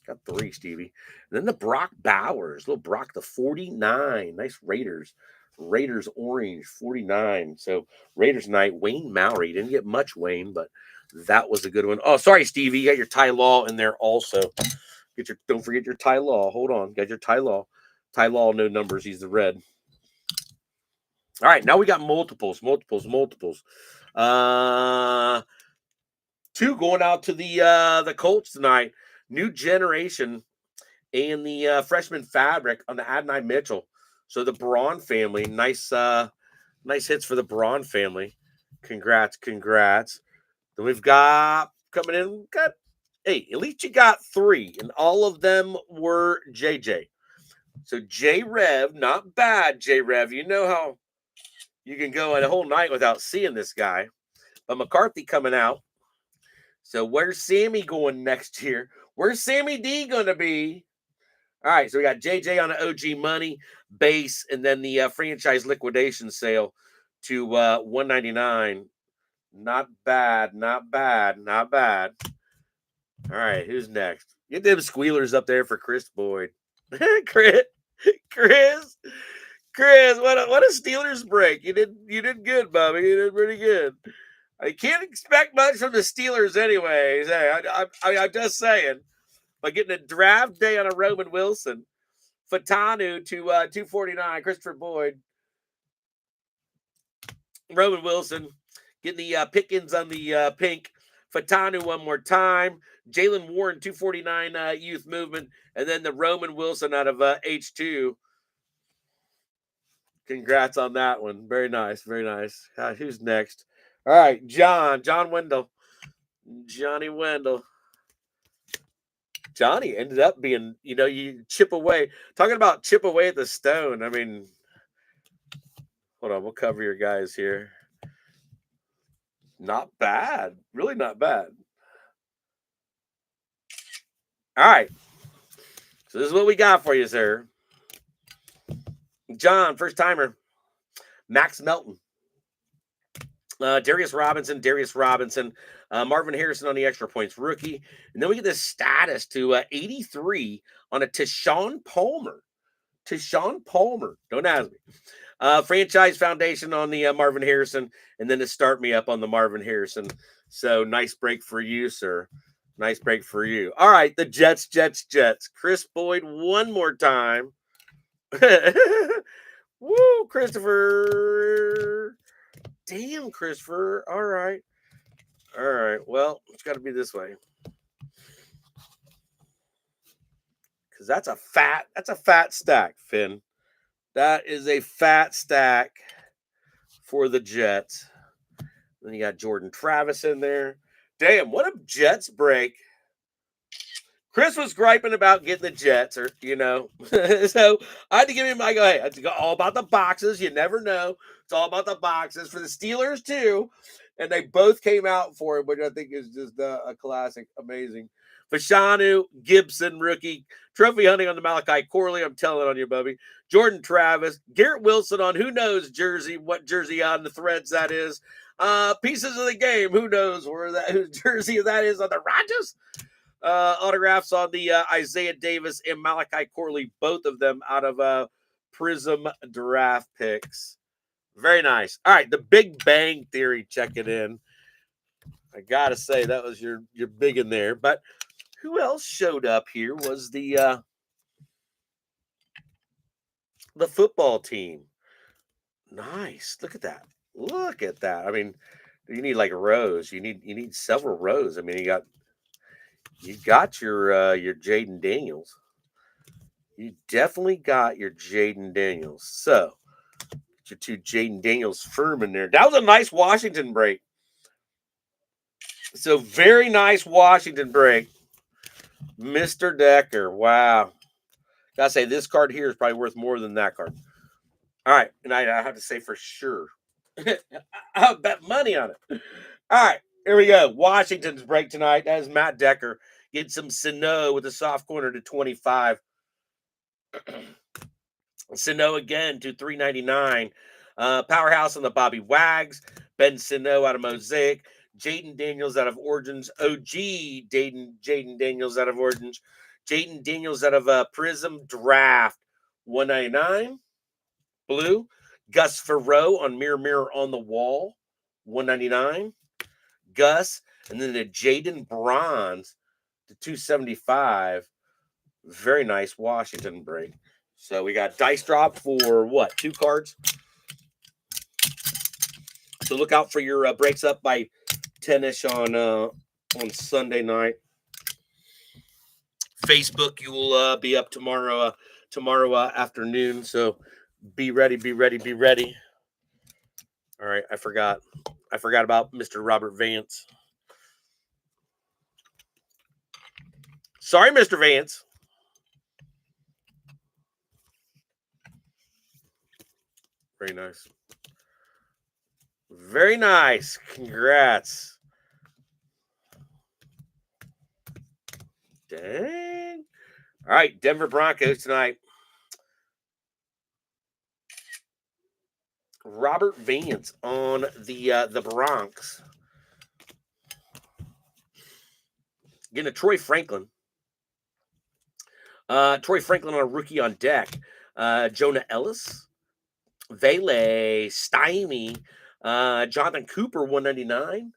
Got 3, Stevie. And then the Brock Bowers, little Brock, the 49. Nice Raiders orange, 49. So Raiders night, Wayne Maury. Didn't get much Wayne, but that was a good one. Oh, sorry, Stevie. You got your Ty Law in there also. Don't forget your Ty Law. Hold on. Got your Ty Law. Ty Law, no numbers. He's the red. All right, now we got multiples. 2 going out to the Colts tonight. New generation and the freshman fabric on the Adonai Mitchell. So the Braun family, nice hits for the Braun family. Congrats. Then we've got coming in, at least you got 3, and all of them were JJ. So J Rev, not bad, J Rev. You know how you can go a whole night without seeing this guy. But McCarthy coming out. So where's Sammy going next year? Where's Sammy D going to be? All right, so we got JJ on the OG money base, and then the franchise liquidation sale to $199. Not bad. All right, who's next? Get them squealers up there for Chris Boyd. Chris, what a Steelers break. You did good, Bobby. You did pretty good. I can't expect much from the Steelers anyways. Hey, I'm just saying. By getting a draft day on a Roman Wilson. Fatanu to 249. Christopher Boyd. Roman Wilson. Getting the Pickens on the pink. Fatanu one more time. Jalen Warren, 249 youth movement. And then the Roman Wilson out of H2. Congrats on that one. Very nice. Who's next? All right, John Wendell. Johnny Wendell. Johnny ended up being, you chip away. Talking about chip away at the stone. I mean, hold on. We'll cover your guys here. Not bad. Really not bad. All right. So this is what we got for you, sir. John, first timer. Max Melton. Darius Robinson. Marvin Harrison on the extra points rookie. And then we get this status to 83 on a Tyshawn Palmer. Don't ask me. Franchise foundation on the Marvin Harrison. And then to start me up on the Marvin Harrison. So nice break for you, sir. Nice break for you. All right, the Jets. Chris Boyd one more time. Woo, Christopher. Damn, Christopher. All right. Well, it's got to be this way. Because that's a fat stack, Finn. That is a fat stack for the Jets. Then you got Jordan Travis in there. Damn, what a Jets break. Chris was griping about getting the Jets, or so I had to give him. I go, hey, it's all about the boxes. You never know. It's all about the boxes for the Steelers too, and they both came out for it, which I think is just a classic, amazing. Fashanu Gibson rookie trophy hunting on the Malachi Corley. I'm telling on you, Bubby. Jordan Travis, Garrett Wilson on who knows jersey, what jersey on the threads that is. Pieces of the game. Who knows whose jersey that is on the Rodgers. Autographs on the Isaiah Davis and Malachi Corley, both of them out of Prizm draft picks. Very nice. All right, the Big Bang Theory checking in. I gotta say that was your big in there. But who else showed up here was the football team. Nice. Look at that. I mean, you need like rows. You need several rows. I mean, you got your Jaden Daniels. You definitely got your Jaden Daniels. So, get your 2 Jaden Daniels firm in there. That was a nice Washington break. So, very nice Washington break. Mr. Decker. Wow. Gotta say, this card here is probably worth more than that card. All right. And I have to say for sure. I'll bet money on it. All right. Here we go. Washington's break tonight. That is Matt Decker. Get some Sano with a soft corner to 25. Sano again to 399. Powerhouse on the Bobby Wags. Ben Sano out of Mosaic. Jaden Daniels out of Origins. OG Jaden Daniels out of Origins. Jaden Daniels out of Prizm Draft 199. Blue. Gus Farrow on Mirror on the Wall 199. Gus. And then the Jaden Bronze to 275. Very nice Washington break. So we got dice drop for what? 2 cards. So look out for your breaks up by 10-ish on on Sunday night. Facebook, you will be up tomorrow afternoon. So be ready, be ready, be ready. All right, I forgot about Mr. Robert Vance. Sorry, Mr. Vance. Very nice. Very nice. Congrats. Dang. All right, Denver Broncos tonight. Robert Vance on the Bronx. Getting a Troy Franklin. Troy Franklin on a rookie on deck. Jonah Ellis. Vele. Stymie. Jonathan Cooper, 199.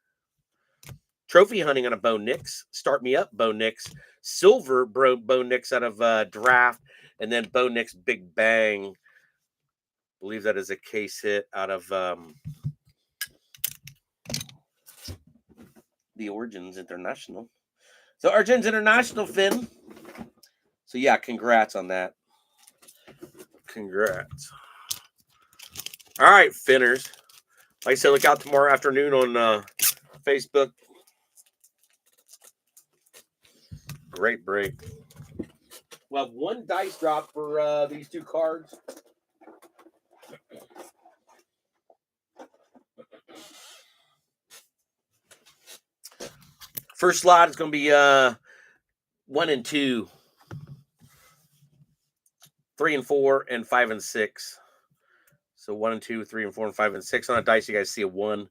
Trophy hunting on a Bo Nix. Start me up, Bo Nix. Silver, Bo Nix out of draft. And then Bo Nix Big Bang. I believe that is a case hit out of the Origins International. So Origins International, Finn. So yeah, congrats on that. Congrats. All right, Finners. Like I said, look out tomorrow afternoon on Facebook. Great break. We'll have one dice drop for these two cards. First slot is going to be 1 and 2, 3 and 4, and 5 and 6. So 1 and 2, 3 and 4, and 5 and 6 on a dice. You guys see a 1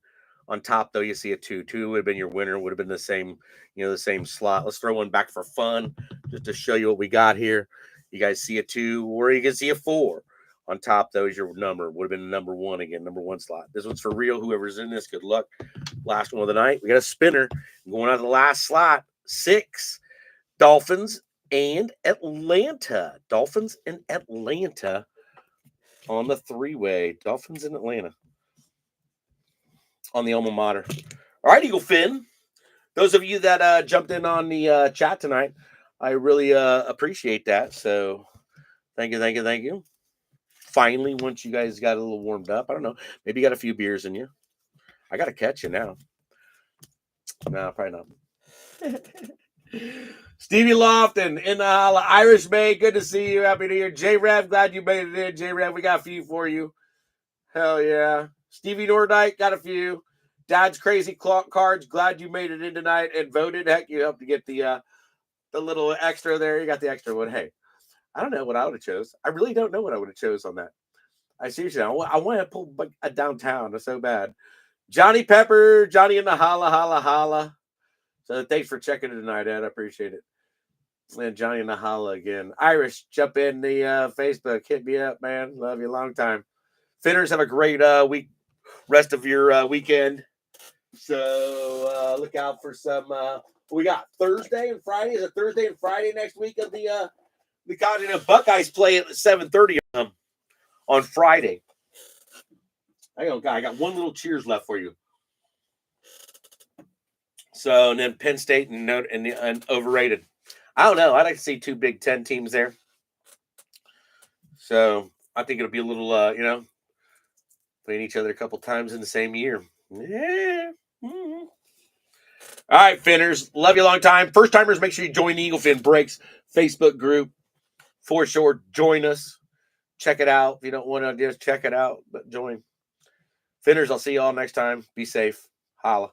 on top, though. You see a 2. 2 would have been your winner. Would have been the same, the same slot. Let's throw one back for fun, just to show you what we got here. You guys see a 2, or you can see a 4 on top. Though is your number. Would have been number 1 again, number 1 slot. This one's for real. Whoever's in this, good luck. Last one of the night. We got a spinner going out of the last slot. 6. Dolphins and Atlanta. Dolphins and Atlanta on the 3-way. Dolphins and Atlanta on the alma mater. All right, Eagle Finn. Those of you that jumped in on the chat tonight, I really appreciate that. So thank you, thank you, thank you. Finally, once you guys got a little warmed up, I don't know, maybe you got a few beers in you. I got to catch you now. No, probably not. Stevie Lofton in the Irish Bay. Good to see you. Happy New Year. J-Rev, glad you made it in. J-Rev, we got a few for you. Hell yeah. Stevie Nordike, got a few. Dad's Crazy Clock Cards, glad you made it in tonight and voted. Heck, you helped to get the little extra there. You got the extra one. Hey, I don't know what I would have chose. I really don't know what I would have chose on that. I seriously, I want to pull a downtown. It's so bad. Johnny Pepper, Johnny in the holla, holla, holla. So thanks for checking it tonight, Ed. I appreciate it. And Johnny in the holla again. Irish, jump in the Facebook. Hit me up, man. Love you. Long time. Finners, have a great week. Rest of your weekend. So look out for some. We got Thursday and Friday. Is it Thursday and Friday next week of the Continental Buckeyes play at 7:30 on Friday. I got one little cheers left for you. So and then Penn State and overrated. I don't know. I'd like to see 2 Big Ten teams there. So I think it'll be a little, playing each other a couple times in the same year. Yeah. Mm-hmm. All right, Finners. Love you a long time. First timers, make sure you join the Eagle Fin Breaks Facebook group. For sure, join us. Check it out. If you don't want to just check it out, but join. Finners, I'll see you all next time. Be safe. Holla.